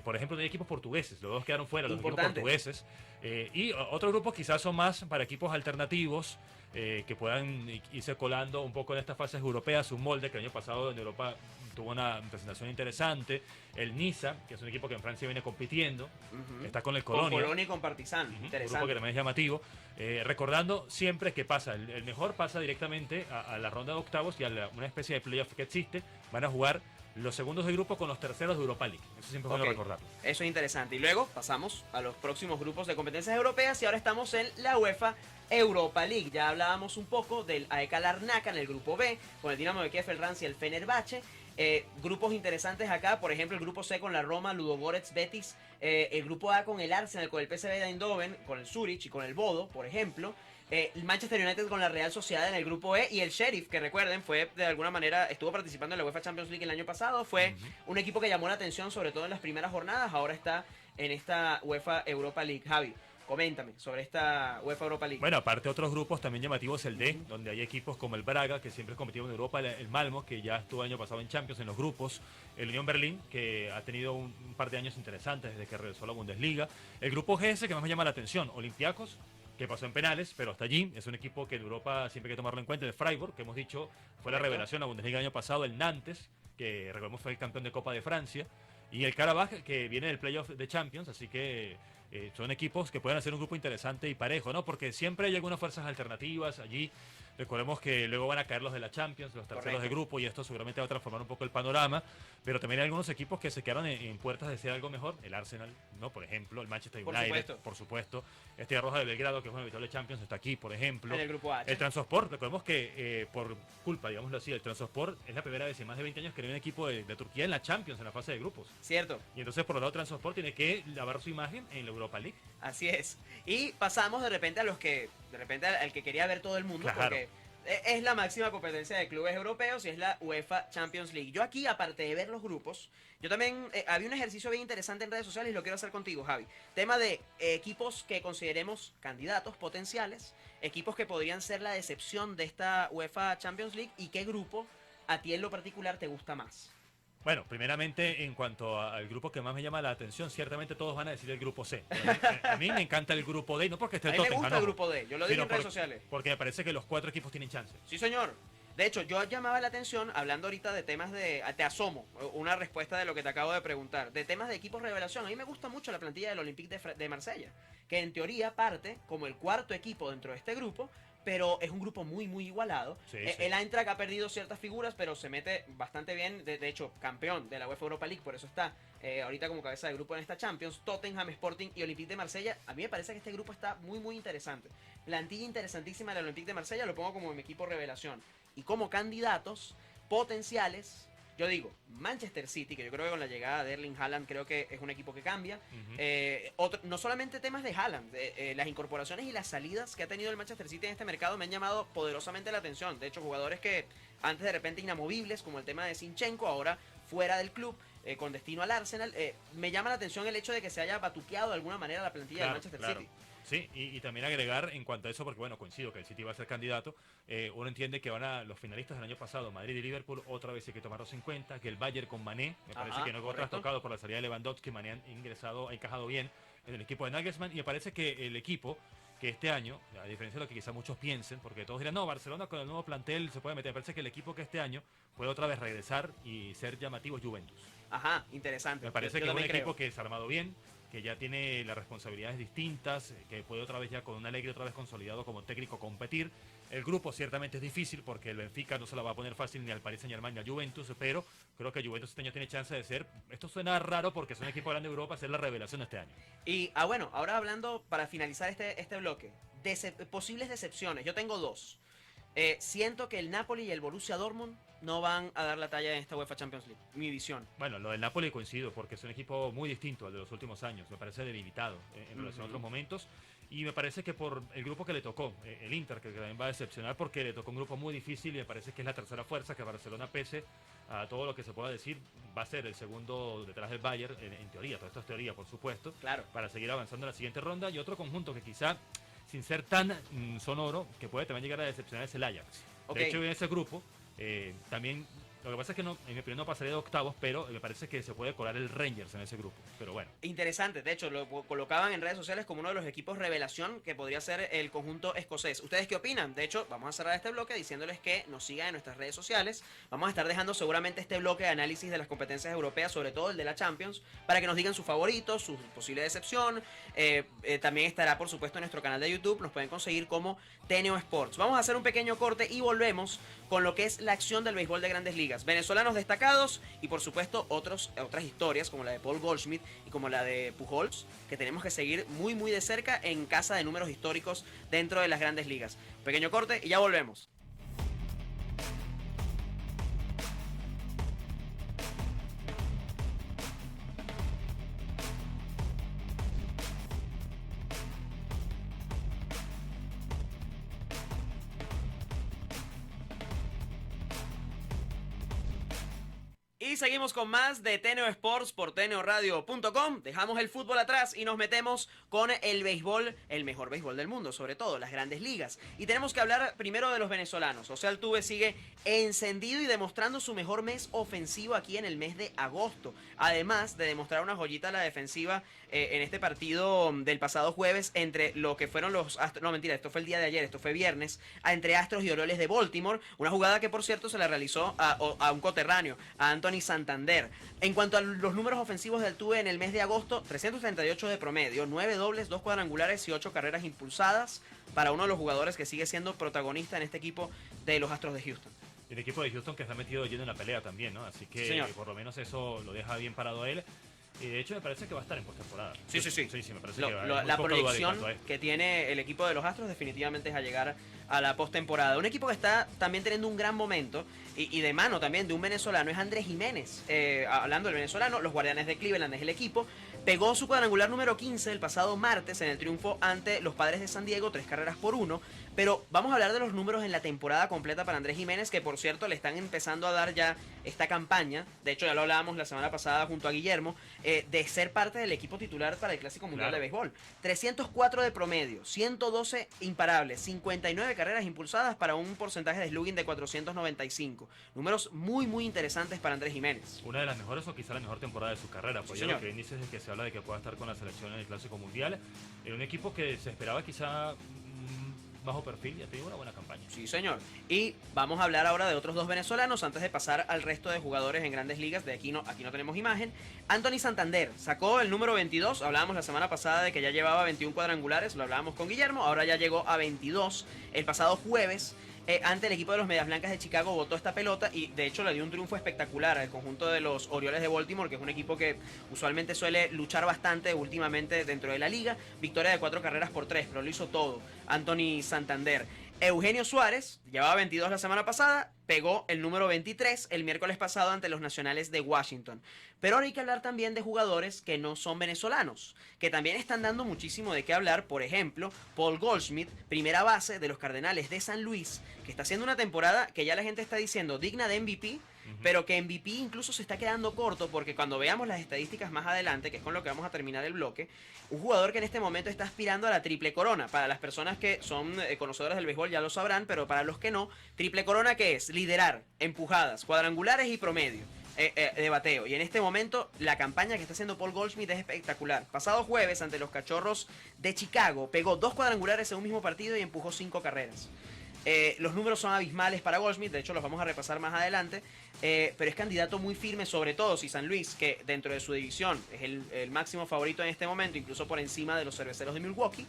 por ejemplo, de equipos portugueses, los dos quedaron fuera, los equipos portugueses. Y otros grupos quizás son más para equipos alternativos, que puedan irse colando un poco en estas fases europeas, un molde que el año pasado en Europa tuvo una presentación interesante. El Niza, que es un equipo que en Francia viene compitiendo, está con el Colonia. Con Colonia y con Partizan, interesante. Un grupo que también es llamativo. Recordando siempre que pasa, el mejor pasa directamente a la ronda de octavos y a una especie de playoff que existe. Van a jugar los segundos de grupo con los terceros de Europa League. Eso siempre es bueno recordarlo. Eso es interesante. Y luego pasamos a los próximos grupos de competencias europeas y ahora estamos en la UEFA Europa League. Ya hablábamos un poco del AEK Larnaca en el grupo B, con el Dinamo de Kiev, el Rans y el Fenerbahce. Grupos interesantes acá, por ejemplo, el grupo C con la Roma, Ludogorets, Betis. El grupo A con el Arsenal, con el PSV de Eindhoven, con el Zurich y con el Bodo, por ejemplo. El Manchester United con la Real Sociedad en el grupo E y el Sheriff, que recuerden, fue de alguna manera, estuvo participando en la UEFA Champions League el año pasado, fue un equipo que llamó la atención sobre todo en las primeras jornadas, ahora está en esta UEFA Europa League. Javi, Coméntame sobre esta UEFA Europa League. Bueno, aparte otros grupos también llamativos, el D, donde hay equipos como el Braga, que siempre ha competido en Europa, el Malmo, que ya estuvo el año pasado en Champions en los grupos, el Unión Berlín, que ha tenido un par de años interesantes desde que regresó a la Bundesliga, el grupo GS, que más me llama la atención, Olympiacos, que pasó en penales, pero hasta allí es un equipo que en Europa siempre hay que tomarlo en cuenta, el Freiburg, que hemos dicho fue la revelación de la Bundesliga el año pasado, el Nantes, que recordemos fue el campeón de Copa de Francia, y el Karabakh, que viene del playoff de Champions, así que son equipos que pueden hacer un grupo interesante y parejo, ¿no? Porque siempre hay algunas fuerzas alternativas allí. Recordemos que luego van a caer los de la Champions, los terceros de grupo, y esto seguramente va a transformar un poco el panorama. Pero también hay algunos equipos que se quedaron en puertas de ser algo mejor. El Arsenal, ¿no? Por ejemplo, el Manchester United, por supuesto. Este Roja de Belgrado, que es un habitual de Champions, está aquí, por ejemplo. En el grupo H. El Trabzonspor, recordemos que por culpa, digámoslo así, el Trabzonspor es la primera vez en más de 20 años que no hay un equipo de Turquía en la Champions, en la fase de grupos. Cierto. Y entonces, por lo lado, Trabzonspor tiene que lavar su imagen en la Europa League. Así es. Y pasamos de repente a los que, de repente al que quería ver todo el mundo, Claro. porque es la máxima competencia de clubes europeos y es la UEFA Champions League. Yo aquí, aparte de ver los grupos, yo también había un ejercicio bien interesante en redes sociales y lo quiero hacer contigo, Javi. Tema de equipos que consideremos candidatos potenciales, equipos que podrían ser la decepción de esta UEFA Champions League y qué grupo a ti en lo particular te gusta más. Bueno, primeramente, en cuanto al grupo que más me llama la atención, ciertamente todos van a decir el grupo C. A mí me encanta el grupo D, no porque esté A el mí me Tottenham, gusta no, el grupo D, yo lo digo sino en redes sociales. porque me parece que los 4 equipos tienen chance. Sí, señor. De hecho, yo llamaba la atención, hablando ahorita de temas de... Te asomo una respuesta de lo que te acabo de preguntar. De temas de equipos revelación. A mí me gusta mucho la plantilla del Olympique de Marsella. Que en teoría parte como el cuarto equipo dentro de este grupo. Pero es un grupo muy, muy igualado. Sí, sí. El Eintracht ha perdido ciertas figuras, pero se mete bastante bien. De hecho, campeón de la UEFA Europa League, por eso está ahorita como cabeza de grupo en esta Champions. Tottenham, Sporting y Olympique de Marsella. A mí me parece que este grupo está muy, muy interesante. Plantilla interesantísima del Olympique de Marsella. Lo pongo como mi equipo revelación. Y como candidatos potenciales, yo digo, Manchester City, que yo creo que con la llegada de Erling Haaland creo que es un equipo que cambia. No solamente temas de Haaland, las incorporaciones y las salidas que ha tenido el Manchester City en este mercado me han llamado poderosamente la atención. De hecho, jugadores que antes de repente inamovibles, como el tema de Zinchenko, ahora fuera del club, con destino al Arsenal. Me llama la atención el hecho de que se haya batuqueado de alguna manera la plantilla del Manchester City. Sí, y también agregar en cuanto a eso, porque bueno, coincido que el City va a ser candidato, uno entiende que van a los finalistas del año pasado, Madrid y Liverpool, otra vez hay que tomarlos en cuenta, que el Bayern con Mané, me parece que no quedó trastocado por la salida de Lewandowski, Mané ha encajado bien en el equipo de Nagelsmann, y me parece que el equipo que este año, a diferencia de lo que quizá muchos piensen, porque todos dirán, no, Barcelona con el nuevo plantel se puede meter, me parece que el equipo que este año puede otra vez regresar y ser llamativo es Juventus. Ajá, interesante. Me parece que es un equipo que se ha armado bien, que ya tiene las responsabilidades distintas, que puede otra vez ya con un Alegre otra vez consolidado como técnico competir. El grupo ciertamente es difícil porque el Benfica no se la va a poner fácil ni al Paris Saint-Germain ni a Juventus, pero creo que Juventus este año tiene chance de ser, esto suena raro porque es un equipo grande de Europa, ser la revelación de este año. Y, bueno, ahora hablando, para finalizar este bloque, posibles decepciones, yo tengo dos. Siento que el Napoli y el Borussia Dortmund no van a dar la talla en esta UEFA Champions League. Mi visión. Bueno, lo del Napoli coincido, porque es un equipo muy distinto al de los últimos años. Me parece debilitado en relación a otros momentos. Y me parece que por el grupo que le tocó, el Inter, que también va a decepcionar porque le tocó un grupo muy difícil y me parece que es la tercera fuerza, que Barcelona, pese a todo lo que se pueda decir, va a ser el segundo detrás del Bayern, en teoría, todo esto es teoría, por supuesto, claro, para seguir avanzando en la siguiente ronda. Y otro conjunto que quizá, sin ser tan sonoro, que puede también llegar a decepcionar es el Ajax. De hecho, en ese grupo, también, lo que pasa es que no, en mi opinión no pasaría de octavos, pero me parece que se puede colar el Rangers en ese grupo, pero bueno. Interesante, de hecho lo colocaban en redes sociales como uno de los equipos revelación que podría ser el conjunto escocés. ¿Ustedes qué opinan? De hecho, vamos a cerrar este bloque diciéndoles que nos sigan en nuestras redes sociales. Vamos a estar dejando seguramente este bloque de análisis de las competencias europeas, sobre todo el de la Champions, para que nos digan sus favoritos, su posible decepción. También estará, por supuesto, en nuestro canal de YouTube. Nos pueden conseguir como Teneo Sports. Vamos a hacer un pequeño corte y volvemos con lo que es la acción del béisbol de Grandes Ligas. Venezolanos destacados y, por supuesto, otras historias como la de Paul Goldschmidt y como la de Pujols, que tenemos que seguir muy, muy de cerca en casa de números históricos dentro de las Grandes Ligas. Pequeño corte y ya volvemos. Y aquí seguimos con más de Teneo Sports por teneoradio.com. Dejamos el fútbol atrás y nos metemos con el béisbol, el mejor béisbol del mundo, sobre todo las grandes ligas. Y tenemos que hablar primero de los venezolanos. José Altuve sigue encendido y demostrando su mejor mes ofensivo aquí en el mes de agosto. Además de demostrar una joyita a la defensiva en este partido del pasado jueves entre lo que fueron los Astros. No, mentira, esto fue el día de ayer, esto fue viernes, entre Astros y Orioles de Baltimore. Una jugada que, por cierto, se la realizó a un coterráneo, a Anthony Santander. En cuanto a los números ofensivos de Altuve en el mes de agosto, 338 de promedio, 9 dobles, 2 cuadrangulares y 8 carreras impulsadas para uno de los jugadores que sigue siendo protagonista en este equipo de los Astros de Houston. El equipo de Houston que está metido lleno en la pelea también, ¿no? Así que sí, por lo menos eso lo deja bien parado a él. Y de hecho me parece que va a estar en postemporada. Sí. Sí, me parece que va. La proyección que tiene el equipo de los Astros definitivamente es a llegar a la postemporada. Un equipo que está también teniendo un gran momento y de mano también de un venezolano es Andrés Jiménez. Hablando del venezolano, los Guardianes de Cleveland es el equipo. Pegó su cuadrangular número 15 el pasado martes en el triunfo ante los Padres de San Diego, 3 carreras por 1. Pero vamos a hablar de los números en la temporada completa para Andrés Jiménez, que por cierto le están empezando a dar ya esta campaña. De hecho ya lo hablábamos la semana pasada junto a Guillermo, de ser parte del equipo titular para el Clásico Mundial de Béisbol. 304 de promedio, 112 imparables, 59 carreras impulsadas para un porcentaje de slugging de 495. Números muy interesantes para Andrés Jiménez. Una de las mejores o quizá la mejor temporada de su carrera. Pues ya lo que dices es que se habla de que pueda estar con la selección en el Clásico Mundial. En un equipo que se esperaba quizá bajo perfil, ya te digo, una buena campaña. Sí, señor. Y vamos a hablar ahora de otros dos venezolanos antes de pasar al resto de jugadores en grandes ligas. Aquí no tenemos imagen. Anthony Santander sacó el número 22. Hablábamos la semana pasada de que ya llevaba 21 cuadrangulares. Lo hablábamos con Guillermo. Ahora ya llegó a 22 el pasado jueves. Ante el equipo de los Medias Blancas de Chicago botó esta pelota y de hecho le dio un triunfo espectacular al conjunto de los Orioles de Baltimore, que es un equipo que usualmente suele luchar bastante últimamente dentro de la liga. Victoria de 4 carreras por 3, pero lo hizo todo Anthony Santander. Eugenio Suárez llevaba 22 la semana pasada, pegó el número 23 el miércoles pasado ante los Nacionales de Washington. Pero ahora hay que hablar también de jugadores que no son venezolanos, que también están dando muchísimo de qué hablar. Por ejemplo, Paul Goldschmidt, primera base de los Cardenales de San Luis, que está haciendo una temporada que ya la gente está diciendo digna de MVP, pero que MVP incluso se está quedando corto, porque cuando veamos las estadísticas más adelante, que es con lo que vamos a terminar el bloque, un jugador que en este momento está aspirando a la triple corona. Para las personas que son conocedores del béisbol ya lo sabrán, pero para los que no, triple corona, ¿qué es? Liderar empujadas, cuadrangulares y promedio de bateo. Y en este momento la campaña que está haciendo Paul Goldschmidt es espectacular. Pasado jueves ante los Cachorros de Chicago pegó 2 cuadrangulares en un mismo partido y empujó 5 carreras. Los números son abismales para Goldschmidt, de hecho los vamos a repasar más adelante, pero es candidato muy firme, sobre todo si San Luis, que dentro de su división es el máximo favorito en este momento, incluso por encima de los Cerveceros de Milwaukee,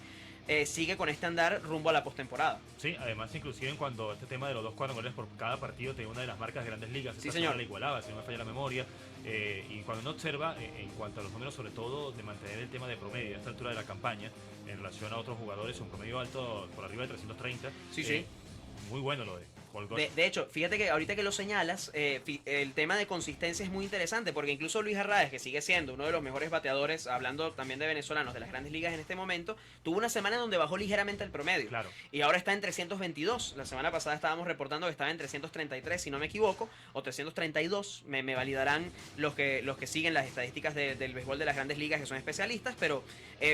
sigue con este andar rumbo a la postemporada. Sí, además inclusive en cuanto a este tema de los 2 cuadrangulares por cada partido, tiene una de las marcas de Grandes Ligas. Sí, señor. La igualaba, si no me falla la memoria. Y cuando uno observa, en cuanto a los números, sobre todo de mantener el tema de promedio a esta altura de la campaña, en relación a otros jugadores, un promedio alto por arriba de 330. Sí. Muy bueno lo de Paul Goldschmidt. De hecho, fíjate que ahorita que lo señalas, el tema de consistencia es muy interesante, porque incluso Luis Arraez, que sigue siendo uno de los mejores bateadores, hablando también de venezolanos de las grandes ligas en este momento, tuvo una semana donde bajó ligeramente el promedio. Claro. Y ahora está en 322. La semana pasada estábamos reportando que estaba en 333, si no me equivoco, o 332. Me validarán los que siguen las estadísticas del béisbol de las grandes ligas, que son especialistas, pero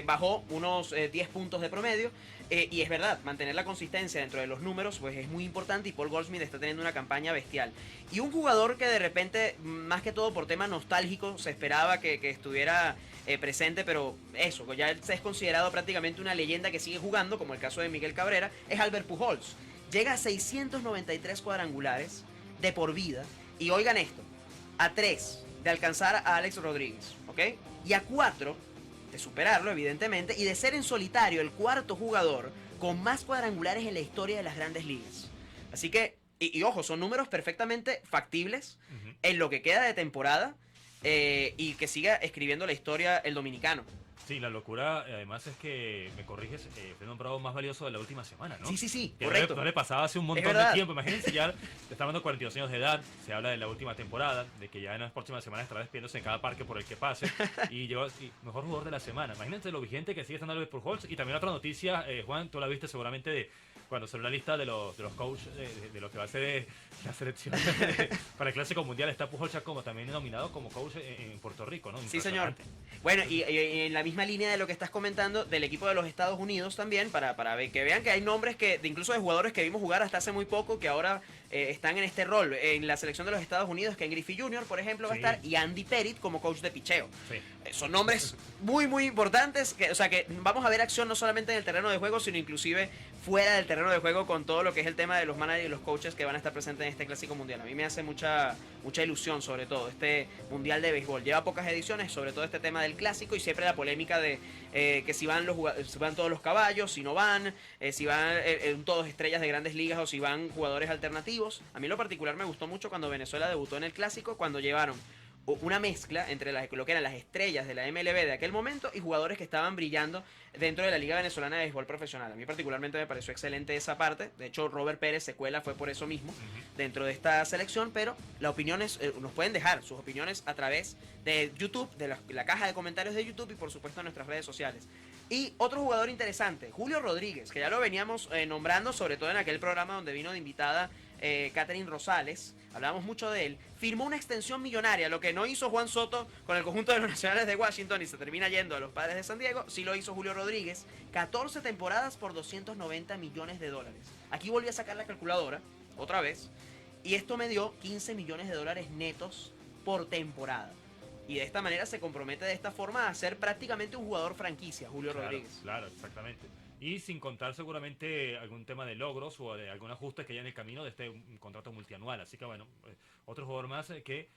bajó unos 10 puntos de promedio. Y es verdad, mantener la consistencia dentro de los números pues es muy importante, y Paul Goldschmidt está teniendo una campaña bestial. Y un jugador que de repente, más que todo por tema nostálgico, se esperaba que estuviera presente, pero eso, ya él se es considerado prácticamente una leyenda que sigue jugando, como el caso de Miguel Cabrera, es Albert Pujols. Llega a 693 cuadrangulares de por vida, y oigan esto, a 3 de alcanzar a Alex Rodríguez, ¿ok? Y a 4 de superarlo, evidentemente, y de ser en solitario el cuarto jugador con más cuadrangulares en la historia de las grandes ligas. Así que, y ojo, son números perfectamente factibles en lo que queda de temporada, y que siga escribiendo la historia el dominicano. Sí, la locura, además, es que, me corriges, fue nombrado más valioso de la última semana, ¿no? Sí, que correcto. No le pasaba hace un montón de tiempo. Imagínense, ya está hablando de 42 años de edad, se habla de la última temporada, de que ya en las próximas semanas estará despidiéndose en cada parque por el que pase, y mejor jugador de la semana. Imagínense lo vigente que sigue estando Albert Pujols. Y también otra noticia, Juan, tú la viste seguramente, cuando salió la lista de los coaches de lo que va a ser la selección para el Clásico Mundial, está Pujols como también nominado como coach en Puerto Rico, ¿no? Sí, señor. Bueno, y en la misma línea de lo que estás comentando del equipo de los Estados Unidos también, para que vean que hay nombres incluso de jugadores que vimos jugar hasta hace muy poco, que ahora están en este rol. En la selección de los Estados Unidos, Ken Griffey Jr., por ejemplo, va a estar, y Andy Pettitte como coach de picheo. Sí. Son nombres muy, muy importantes, o sea que vamos a ver acción no solamente en el terreno de juego, sino inclusive fuera del terreno de juego con todo lo que es el tema de los managers y los coaches que van a estar presentes en este Clásico Mundial. A mí me hace mucha ilusión, sobre todo, este Mundial de Béisbol. Lleva pocas ediciones, sobre todo este tema del Clásico, y siempre la polémica de que si van todos los caballos, si no van, si van todos estrellas de grandes ligas o si van jugadores alternativos. A mí en lo particular me gustó mucho cuando Venezuela debutó en el Clásico, cuando llevaron una mezcla entre lo que eran las estrellas de la MLB de aquel momento y jugadores que estaban brillando dentro de la Liga Venezolana de Béisbol Profesional. A mí particularmente me pareció excelente esa parte. De hecho, Robert Pérez Secuela fue por eso mismo dentro de esta selección, pero las opiniones nos pueden dejar sus opiniones a través de YouTube, de la caja de comentarios de YouTube y por supuesto en nuestras redes sociales. Y otro jugador interesante, Julio Rodríguez, que ya lo veníamos nombrando, sobre todo en aquel programa donde vino de invitada Catherine Rosales, hablábamos mucho de él, firmó una extensión millonaria, lo que no hizo Juan Soto con el conjunto de los Nacionales de Washington y se termina yendo a los Padres de San Diego, sí lo hizo Julio Rodríguez, 14 temporadas por $290 millones. Aquí volví a sacar la calculadora, otra vez, y esto me dio $15 millones netos por temporada. Y de esta manera se compromete de esta forma a ser prácticamente un jugador franquicia, Julio Rodríguez. Claro, exactamente. Y sin contar seguramente algún tema de logros o de algún ajuste que haya en el camino de este contrato multianual. Así que bueno, otro jugador más que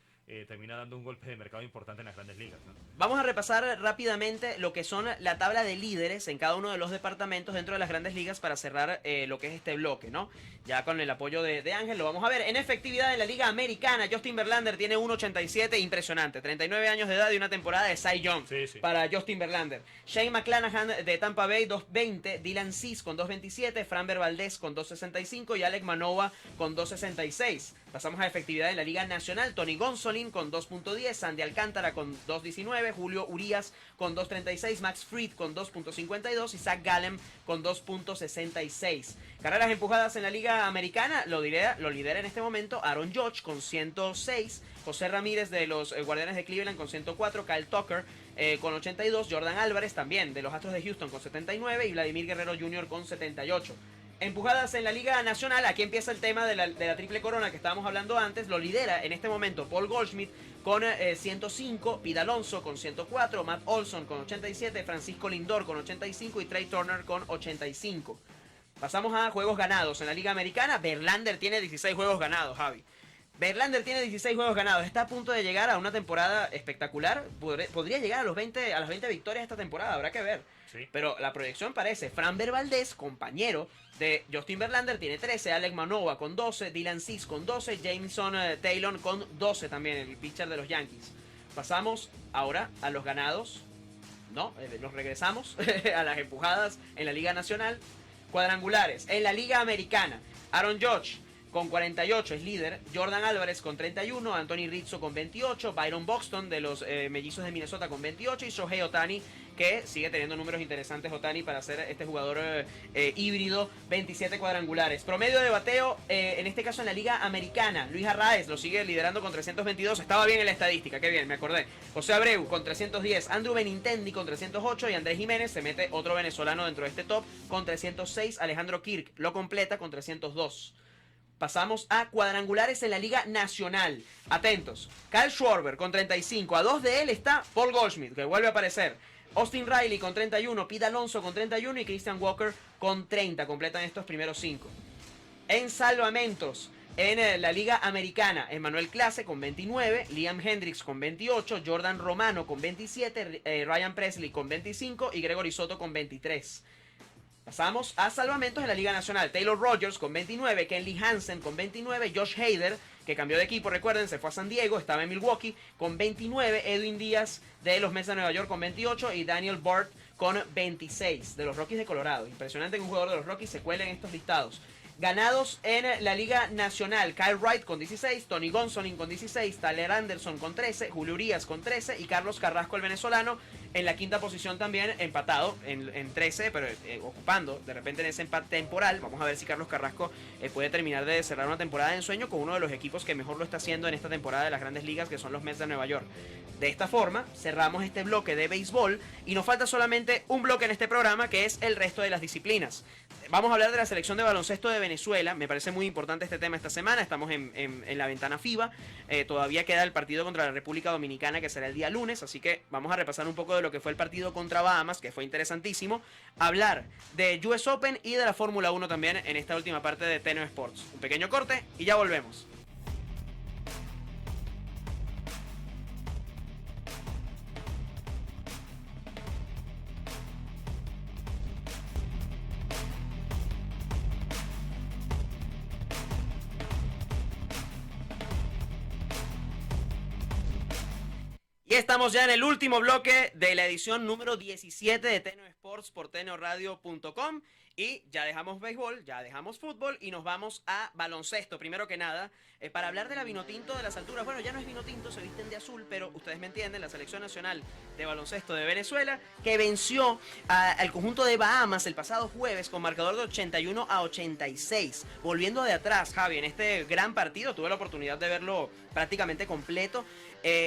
termina dando un golpe de mercado importante en las grandes ligas, ¿no? Vamos a repasar rápidamente lo que son la tabla de líderes en cada uno de los departamentos dentro de las grandes ligas para cerrar lo que es este bloque, ¿no? Ya con el apoyo de Ángel lo vamos a ver. En efectividad en la Liga Americana, Justin Verlander tiene 1.87, impresionante. 39 años de edad y una temporada de Cy Young para Justin Verlander. Shane McClanahan de Tampa Bay, 2.20. Dylan Cease con 2.27. Framber Valdez con 2.65. Y Alek Manoah con 2.66. Pasamos a efectividad en la Liga Nacional. Tony Gonsolin con 2.10. Sandy Alcántara con 2.19. Julio Urías con 2.36. Max Fried con 2.52. Y Zach Gallen con 2.66. Carreras empujadas en la Liga Americana lo lidera en este momento Aaron Judge con 106. José Ramírez de los Guardianes de Cleveland con 104. Kyle Tucker con 82. Jordan Álvarez también de los Astros de Houston con 79. Y Vladimir Guerrero Jr. con 78. Empujadas en la Liga Nacional, aquí empieza el tema de la triple corona que estábamos hablando antes. Lo lidera en este momento Paul Goldschmidt con 105, Pete Alonso con 104, Matt Olson con 87, Francisco Lindor con 85 y Trey Turner con 85. Pasamos a juegos ganados en la Liga Americana. Verlander tiene 16 juegos ganados, Javi. Verlander tiene 16 juegos ganados. Está a punto de llegar a una temporada espectacular. Podría llegar a las 20 victorias esta temporada, habrá que ver. Sí. Pero la proyección parece. Framber Valdez, compañero de Justin Verlander, tiene 13. Alek Manoah con 12. Dylan Cease con 12. Jameson Taylor con 12 también, el pitcher de los Yankees. Pasamos ahora a los ganados. No, nos regresamos a las empujadas en la Liga Nacional. Cuadrangulares en la Liga Americana. Aaron Judge con 48 es líder, Jordan Álvarez con 31, Anthony Rizzo con 28, Byron Buxton de los Mellizos de Minnesota con 28 y Shohei Ohtani, que sigue teniendo números interesantes Ohtani para ser este jugador híbrido, 27 cuadrangulares. Promedio de bateo, en este caso en la Liga Americana, Luis Arraez lo sigue liderando con 322, estaba bien en la estadística, qué bien, me acordé. José Abreu con 310, Andrew Benintendi con 308 y Andrés Jiménez se mete otro venezolano dentro de este top con 306, Alejandro Kirk lo completa con 302. Pasamos a cuadrangulares en la Liga Nacional. Atentos. Kyle Schwarber con 35. A 2 de él está Paul Goldschmidt, que vuelve a aparecer. Austin Riley con 31. Pete Alonso con 31. Y Christian Walker con 30. Completan estos primeros 5. En salvamentos, en la Liga Americana, Emmanuel Clase con 29. Liam Hendricks con 28. Jordan Romano con 27. Ryan Presley con 25. Y Gregory Soto con 23. Pasamos a salvamentos en la Liga Nacional. Taylor Rogers con 29, Kenley Hansen con 29, Josh Hader, que cambió de equipo, recuerden, se fue a San Diego, estaba en Milwaukee, con 29, Edwin Díaz de los Mets de Nueva York con 28 y Daniel Bard con 26 de los Rockies de Colorado. Impresionante que un jugador de los Rockies se cuele en estos listados. Ganados en la Liga Nacional, Kyle Wright con 16, Tony Gonsolin con 16, Tyler Anderson con 13, Julio Urias con 13 y Carlos Carrasco, el venezolano, en la quinta posición también, empatado en 13, pero ocupando de repente en ese empate temporal. Vamos a ver si Carlos Carrasco puede terminar de cerrar una temporada de ensueño con uno de los equipos que mejor lo está haciendo en esta temporada de las Grandes Ligas, que son los Mets de Nueva York. De esta forma, cerramos este bloque de béisbol y nos falta solamente un bloque en este programa, que es el resto de las disciplinas. Vamos a hablar de la selección de baloncesto de Venezuela. Me parece muy importante este tema esta semana. Estamos en la ventana FIBA. Todavía queda el partido contra la República Dominicana, que será el día lunes. Así que vamos a repasar un poco de lo que fue el partido contra Bahamas, que fue interesantísimo. Hablar de US Open y de la Fórmula 1 también en esta última parte de Teno Sports. Un pequeño corte y ya volvemos. Y estamos ya en el último bloque de la edición número 17 de Teno Sports por tenoradio.com. Y ya dejamos béisbol, ya dejamos fútbol y nos vamos a baloncesto. Primero que nada, para hablar de la Vinotinto de las alturas. Bueno, ya no es Vinotinto, se visten de azul, pero ustedes me entienden, la selección nacional de baloncesto de Venezuela, que venció al conjunto de Bahamas el pasado jueves con marcador de 81-86. Volviendo de atrás, Javi, en este gran partido, tuve la oportunidad de verlo prácticamente completo.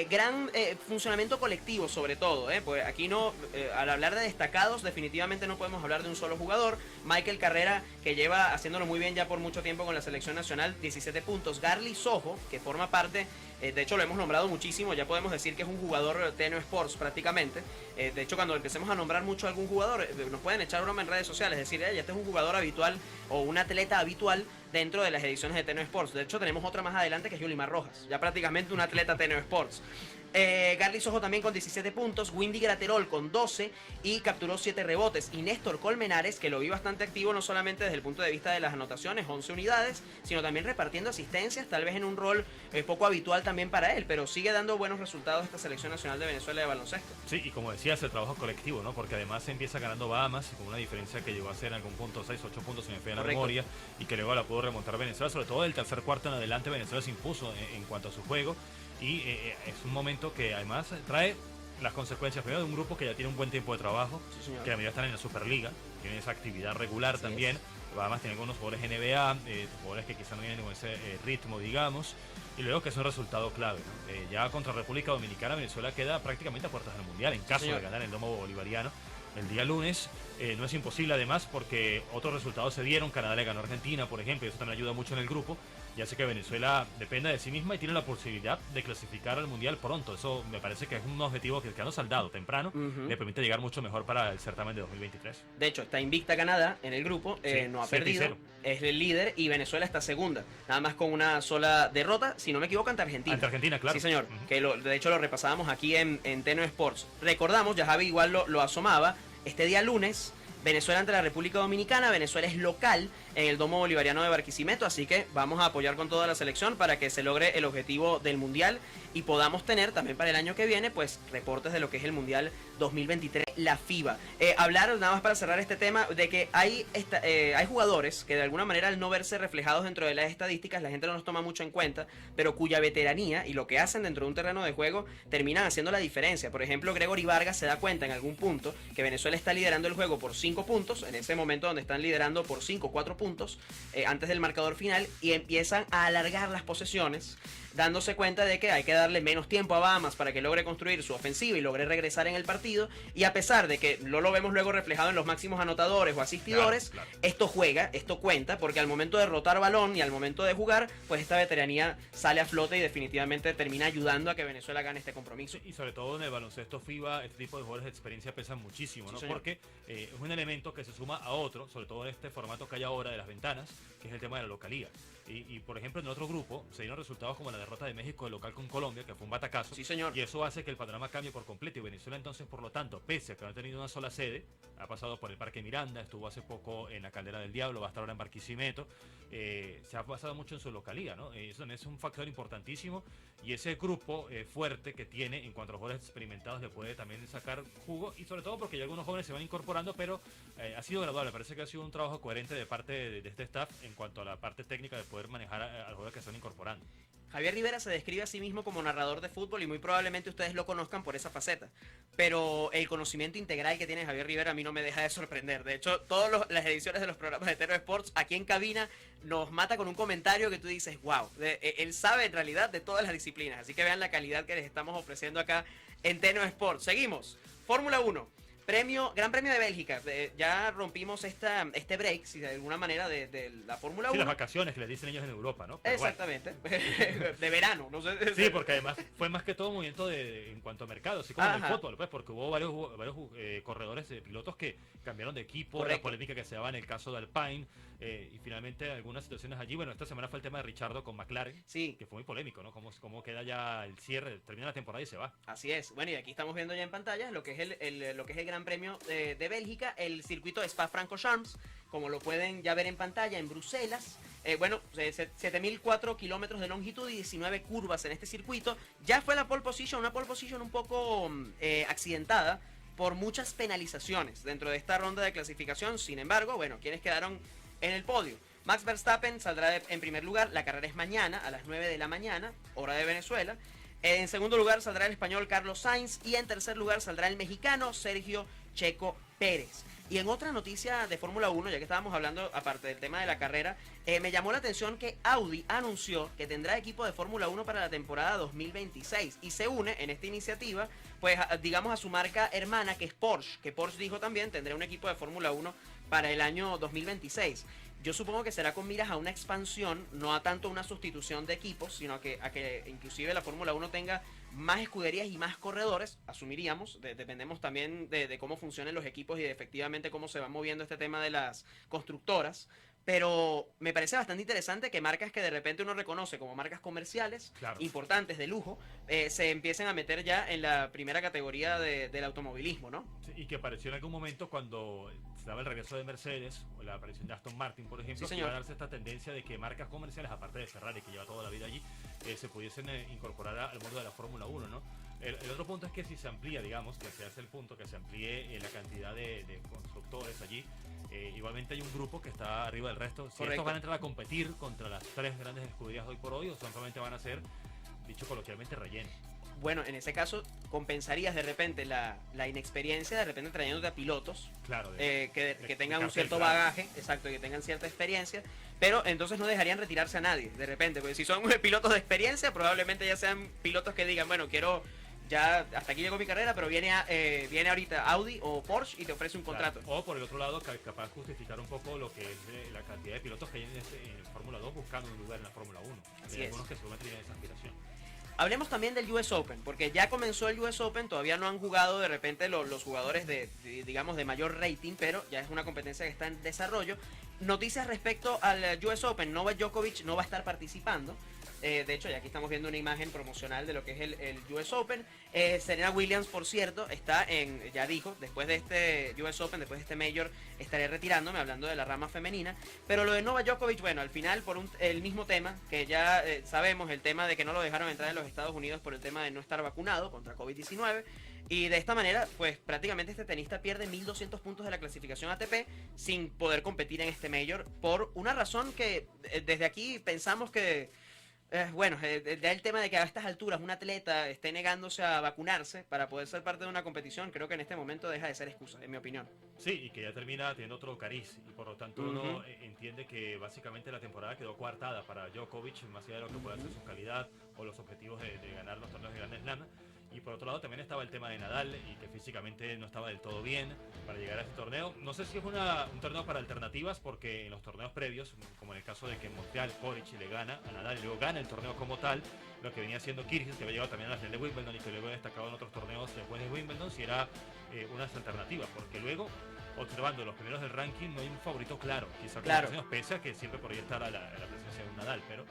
Gran funcionamiento colectivo sobre todo, pues aquí no, al hablar de destacados definitivamente no podemos hablar de un solo jugador. Michael Carrera, que lleva haciéndolo muy bien ya por mucho tiempo con la selección nacional, 17 puntos. Garly Sojo, que forma parte, de hecho lo hemos nombrado muchísimo, ya podemos decir que es un jugador Teno Sports prácticamente. De hecho, cuando empecemos a nombrar mucho a algún jugador, nos pueden echar broma en redes sociales, decir, ya este es un jugador habitual o un atleta habitual dentro de las ediciones de Teno Sports. De hecho, tenemos otra más adelante que es Yulimar Rojas, ya prácticamente un atleta Teno Sports. Garly Sojo también con 17 puntos, Windy Graterol con 12 y capturó 7 rebotes. Y Néstor Colmenares, que lo vi bastante activo no solamente desde el punto de vista de las anotaciones, 11 unidades, sino también repartiendo asistencias, tal vez en un rol poco habitual también para él, pero sigue dando buenos resultados esta selección nacional de Venezuela de baloncesto. Sí, y como decías, el trabajo colectivo, ¿no? Porque además se empieza ganando Bahamas con una diferencia que llegó a ser en algún punto 6, 8 puntos, si me falla la memoria, y que luego la pudo remontar Venezuela, sobre todo del tercer cuarto en adelante. Venezuela se impuso en cuanto a su juego. Y es un momento que además trae las consecuencias primero de un grupo que ya tiene un buen tiempo de trabajo, sí, que la mayoría están en la Superliga, tienen esa actividad regular, sí, también. Además tiene algunos jugadores NBA, jugadores que quizás no vienen con ese ritmo, digamos, y luego que es un resultado clave, ¿no? Ya contra República Dominicana, Venezuela queda prácticamente a puertas del Mundial en caso de ganar el domo bolivariano el día lunes. No es imposible además porque otros resultados se dieron. Canadá le ganó a Argentina, por ejemplo, y eso también ayuda mucho en el grupo. Ya sé que Venezuela depende de sí misma y tiene la posibilidad de clasificar al Mundial pronto. Eso me parece que es un objetivo que quedando saldado temprano, le permite llegar mucho mejor para el certamen de 2023. De hecho, está invicta Canadá en el grupo, sí, no ha perdido, es el líder, y Venezuela está segunda, nada más con una sola derrota, si no me equivoco, ante Argentina. Ante Argentina, claro. Sí, señor, que de hecho lo repasábamos aquí en Teno Sports. Recordamos, ya Javi igual lo asomaba, este día lunes, Venezuela ante la República Dominicana. Venezuela es local en el domo bolivariano de Barquisimeto, así que vamos a apoyar con toda la selección para que se logre el objetivo del Mundial y podamos tener también para el año que viene pues reportes de lo que es el Mundial 2023, la FIBA. Hablar nada más para cerrar este tema de que hay jugadores que de alguna manera al no verse reflejados dentro de las estadísticas la gente no los toma mucho en cuenta, pero cuya veteranía y lo que hacen dentro de un terreno de juego terminan haciendo la diferencia. Por ejemplo, Gregory Vargas se da cuenta en algún punto que Venezuela está liderando el juego por 5 puntos, en ese momento donde están liderando por 5 o 4 puntos antes del marcador final, y empiezan a alargar las posesiones, dándose cuenta de que hay que darle menos tiempo a Bahamas para que logre construir su ofensiva y logre regresar en el partido. Y a pesar de que no lo vemos luego reflejado en los máximos anotadores o asistidores, claro. Esto juega, esto cuenta, porque al momento de rotar balón y al momento de jugar, pues esta veteranía sale a flote y definitivamente termina ayudando a que Venezuela gane este compromiso. Y sobre todo en el baloncesto FIBA, este tipo de jugadores de experiencia pesan muchísimo, ¿no? Sí, porque es un elemento que se suma a otro, sobre todo en este formato que hay ahora de las ventanas, que es el tema de la localía. Y por ejemplo, en otro grupo se dieron resultados como la derrota de México de local con Colombia, que fue un batacazo. Sí, señor. Y eso hace que el panorama cambie por completo. Y Venezuela entonces, por lo tanto, pese a que no ha tenido una sola sede, ha pasado por el Parque Miranda, estuvo hace poco en la Caldera del Diablo, va a estar ahora en Barquisimeto, se ha basado mucho en su localía, ¿no? Eso es un factor importantísimo, y ese grupo fuerte que tiene en cuanto a los jugadores experimentados le puede también sacar jugo, y sobre todo porque ya algunos jóvenes se van incorporando, pero ha sido gradual. Me parece que ha sido un trabajo coherente de parte de este staff en cuanto a la parte técnica de poder manejar a los jugadores que están incorporando. Javier Rivera se describe a sí mismo como narrador de fútbol y muy probablemente ustedes lo conozcan por esa faceta. Pero el conocimiento integral que tiene Javier Rivera a mí no me deja de sorprender. De hecho, todas las ediciones de los programas de Teno Sports aquí en cabina nos mata con un comentario que tú dices, wow, él sabe en realidad de todas las disciplinas. Así que vean la calidad que les estamos ofreciendo acá en Teno Sports. Seguimos. Fórmula 1. Gran Premio de Bélgica. Ya rompimos este break, si de alguna manera, de la Fórmula 1. Sí, las vacaciones que le dicen ellos en Europa, ¿no? Pero exactamente. Bueno. De verano, no sé. Sí, porque además fue más que todo movimiento en cuanto a mercado, así como en el fútbol, pues, porque hubo varios corredores, pilotos que cambiaron de equipo, correcto, la polémica que se daba en el caso de Alpine, y finalmente algunas situaciones allí. Bueno, esta semana fue el tema de Richardo con McLaren, sí, que fue muy polémico, ¿no? Cómo queda ya el cierre, termina la temporada y se va. Así es. Bueno, y aquí estamos viendo ya en pantalla lo que es el Gran Premio de Bélgica, el circuito de Spa-Francorchamps, como lo pueden ya ver en pantalla, en Bruselas. 7.004 kilómetros de longitud y 19 curvas en este circuito. Ya fue la pole position, una pole position un poco accidentada por muchas penalizaciones dentro de esta ronda de clasificación. Sin embargo, bueno, quienes quedaron en el podio. Max Verstappen saldrá en primer lugar, la carrera es mañana a las 9 de la mañana, hora de Venezuela. En segundo lugar saldrá el español Carlos Sainz y en tercer lugar saldrá el mexicano Sergio Checo Pérez. Y en otra noticia de Fórmula 1, ya que estábamos hablando, aparte del tema de la carrera, me llamó la atención que Audi anunció que tendrá equipo de Fórmula 1 para la temporada 2026 y se une en esta iniciativa, pues digamos a su marca hermana que es Porsche, que Porsche dijo también tendrá un equipo de Fórmula 1 para el año 2026. Yo supongo que será con miras a una expansión, no a tanto una sustitución de equipos, sino a que inclusive la Fórmula 1 tenga más escuderías y más corredores, asumiríamos, dependemos también de cómo funcionen los equipos y de efectivamente cómo se va moviendo este tema de las constructoras. Pero me parece bastante interesante que marcas que de repente uno reconoce como marcas comerciales, claro, importantes, de lujo, se empiecen a meter ya en la primera categoría del automovilismo, ¿no? Sí, y que apareció en algún momento cuando se daba el regreso de Mercedes, o la aparición de Aston Martin, por ejemplo, sí, que iba a darse esta tendencia de que marcas comerciales, aparte de Ferrari, que lleva toda la vida allí, se pudiesen incorporar al mundo de la Fórmula 1, ¿no? El otro punto es que si se amplía, digamos, que se hace el punto, que se amplíe la cantidad de constructores allí, igualmente hay un grupo que está arriba del resto. Si estos van a entrar a competir contra las tres grandes escuderías hoy por hoy, o simplemente van a ser, dicho coloquialmente, relleno. Bueno, en ese caso compensarías de repente la inexperiencia, de repente trayéndote a pilotos, claro, que tengan un cierto bagaje, exacto, que tengan cierta experiencia, pero entonces no dejarían retirarse a nadie, de repente, porque si son pilotos de experiencia, probablemente ya sean pilotos que digan, bueno, quiero, ya hasta aquí llegó mi carrera, pero viene ahorita Audi o Porsche y te ofrece un contrato. Claro. O por el otro lado, capaz de justificar un poco lo que es la cantidad de pilotos que hay en Fórmula 2 buscando un lugar en la Fórmula 1. Hay algunos que seguramente tienen esa aspiración. Hablemos también del US Open, porque ya comenzó el US Open, todavía no han jugado de repente los jugadores digamos, de mayor rating, pero ya es una competencia que está en desarrollo. Noticias respecto al US Open, Novak Djokovic no va a estar participando. De hecho, ya aquí estamos viendo una imagen promocional de lo que es el US Open. Serena Williams, por cierto, ya dijo, después de este US Open, después de este Major, estaré retirándome, hablando de la rama femenina. Pero lo de Novak Djokovic, bueno, al final, por el mismo tema, que ya sabemos, el tema de que no lo dejaron entrar en los Estados Unidos por el tema de no estar vacunado contra COVID-19. Y de esta manera, pues prácticamente este tenista pierde 1.200 puntos de la clasificación ATP sin poder competir en este Major, por una razón que desde aquí pensamos que... Bueno, el tema de que a estas alturas un atleta esté negándose a vacunarse para poder ser parte de una competición, creo que en este momento deja de ser excusa, en mi opinión. Sí, y que ya termina teniendo otro cariz, y por lo tanto uno entiende que básicamente la temporada quedó coartada para Djokovic, más allá de lo que pueda ser su calidad o los objetivos de ganar los torneos de Grand Slam. Y por otro lado también estaba el tema de Nadal, y que físicamente no estaba del todo bien para llegar a este torneo. No sé si es un torneo para alternativas, porque en los torneos previos, como en el caso de que en Montreal Coric le gana a Nadal y luego gana el torneo como tal, lo que venía siendo Kyrgios, que había llegado también a la final de Wimbledon y que luego destacado en otros torneos después de Wimbledon, si era unas alternativas, porque luego, observando los primeros del ranking, no hay un favorito claro, quizá con los pese a que siempre por ahí está la presencia de un Nadal, pero...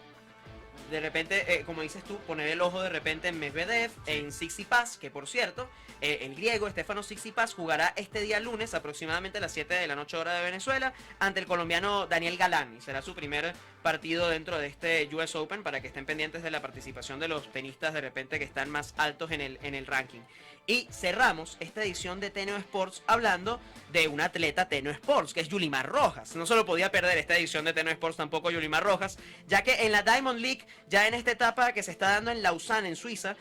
de repente, como dices tú, poner el ojo de repente en Medvedev, en Tsitsipas, que por cierto, el griego Stefanos Tsitsipas jugará este día lunes aproximadamente a las 7 de la noche hora de Venezuela ante el colombiano Daniel Galán, y será su primer partido dentro de este US Open, para que estén pendientes de la participación de los tenistas de repente que están más altos en el ranking. Y cerramos esta edición de Teneo Sports hablando de un atleta Teneo Sports, que es Yulimar Rojas. No se lo podía perder esta edición de Teneo Sports tampoco Yulimar Rojas, ya que en la Diamond League, ya en esta etapa que se está dando en Lausanne, en Suiza,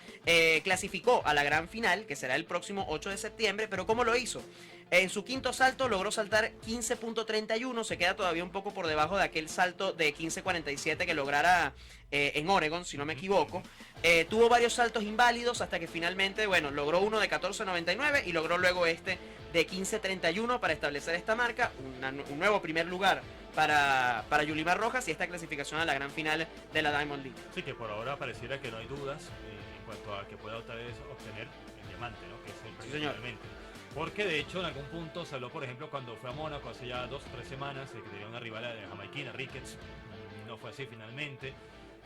clasificó a la gran final, que será el próximo 8 de septiembre, pero ¿cómo lo hizo? En su quinto salto logró saltar 15.31, se queda todavía un poco por debajo de aquel salto de 15.47 que lograra en Oregon, si no me equivoco. Tuvo varios saltos inválidos hasta que finalmente, bueno, logró uno de 14.99 y logró luego este de 15.31 para establecer esta marca, un nuevo primer lugar para Yulimar Rojas y esta clasificación a la gran final de la Diamond League. Sí, que por ahora pareciera que no hay dudas en cuanto a que pueda obtener el diamante, ¿no? Que es el Sí, señor. principalmente. Porque de hecho en algún punto se habló, por ejemplo, cuando fue a Mónaco hace ya 2 o 3 semanas, que tenía una rival de jamaiquina, Ricketts. No fue así finalmente.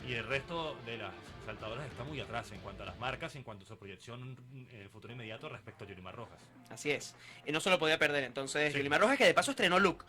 Y el resto de las saltadoras está muy atrás en cuanto a las marcas, en cuanto a su proyección en el futuro inmediato respecto a Yulimar Rojas. Así es. Y no se lo podía perder. Entonces, Sí. Yulimar Rojas, que de paso estrenó look.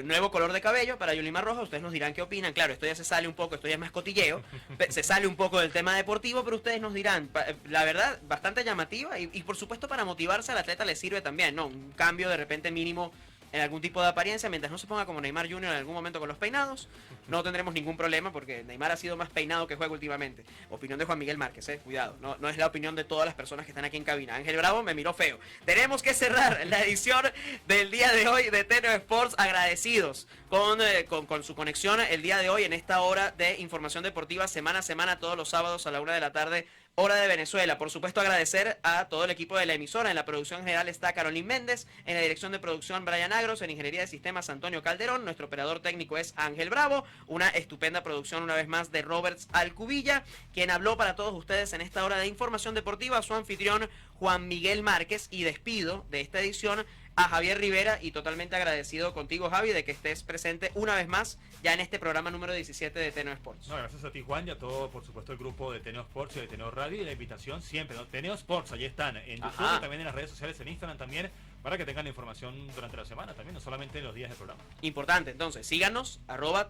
Nuevo color de cabello para Yulimar Rojas. Ustedes nos dirán qué opinan. Claro, esto ya se sale un poco, esto ya es más cotilleo. Se sale un poco del tema deportivo, pero ustedes nos dirán. La verdad, bastante llamativa. Y por supuesto, para motivarse al atleta le sirve también, ¿no? Un cambio de repente mínimo en algún tipo de apariencia, mientras no se ponga como Neymar Jr. en algún momento con los peinados, no tendremos ningún problema, porque Neymar ha sido más peinado que juega últimamente. Opinión de Juan Miguel Márquez, cuidado, no es la opinión de todas las personas que están aquí en cabina. Ángel Bravo me miró feo. Tenemos que cerrar la edición del día de hoy de Teneo Sports, agradecidos con su conexión el día de hoy en esta hora de información deportiva semana a semana, todos los sábados a la 1 de la tarde, hora de Venezuela. Por supuesto, agradecer a todo el equipo de la emisora. En la producción general está Carolyn Méndez, en la dirección de producción Brian Agros, en ingeniería de sistemas Antonio Calderón, nuestro operador técnico es Ángel Bravo, una estupenda producción una vez más de Roberts Alcubilla, quien habló para todos ustedes en esta hora de información deportiva, su anfitrión Juan Miguel Márquez, y despido de esta edición a Javier Rivera, y totalmente agradecido contigo, Javi, de que estés presente una vez más ya en este programa número 17 de Teneo Sports. No, gracias a ti, Juan, y a todo, por supuesto, el grupo de Teneo Sports y de Teneo Radio, y la invitación siempre, ¿no? Teneo Sports, allí están, en YouTube, Ajá. y también en las redes sociales, en Instagram también, para que tengan la información durante la semana también, no solamente en los días del programa. Importante, entonces, síganos,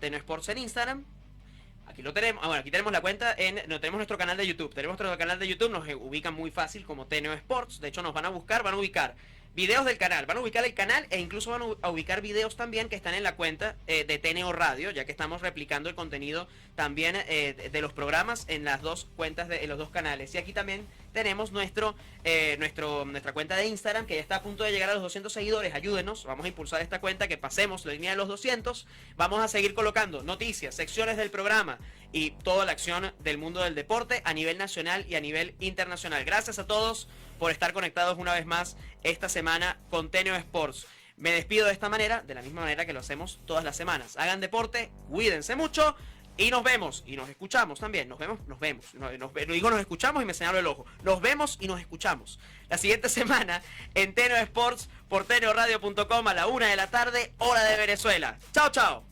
@Teneo Sports en Instagram. Aquí lo tenemos, bueno, aquí tenemos la cuenta no tenemos nuestro canal de YouTube. Tenemos nuestro canal de YouTube, nos ubican muy fácil como Teneo Sports. De hecho, nos van a ubicar videos del canal, van a ubicar el canal e incluso van a ubicar videos también que están en la cuenta de Teneo Radio, ya que estamos replicando el contenido también de los programas en las dos cuentas, en los dos canales. Y aquí también tenemos nuestra cuenta de Instagram, que ya está a punto de llegar a los 200 seguidores. Ayúdenos, vamos a impulsar esta cuenta, que pasemos la línea de los 200. Vamos a seguir colocando noticias, secciones del programa y toda la acción del mundo del deporte a nivel nacional y a nivel internacional. Gracias a todos por estar conectados una vez más esta semana con Teneo Sports. Me despido de esta manera, de la misma manera que lo hacemos todas las semanas. Hagan deporte, cuídense mucho y nos vemos y nos escuchamos también. Nos vemos. Nos escuchamos y me señalo el ojo. Nos vemos y nos escuchamos la siguiente semana en Teneo Sports por teneoradio.com a la 1 de la tarde, hora de Venezuela. Chao, chao.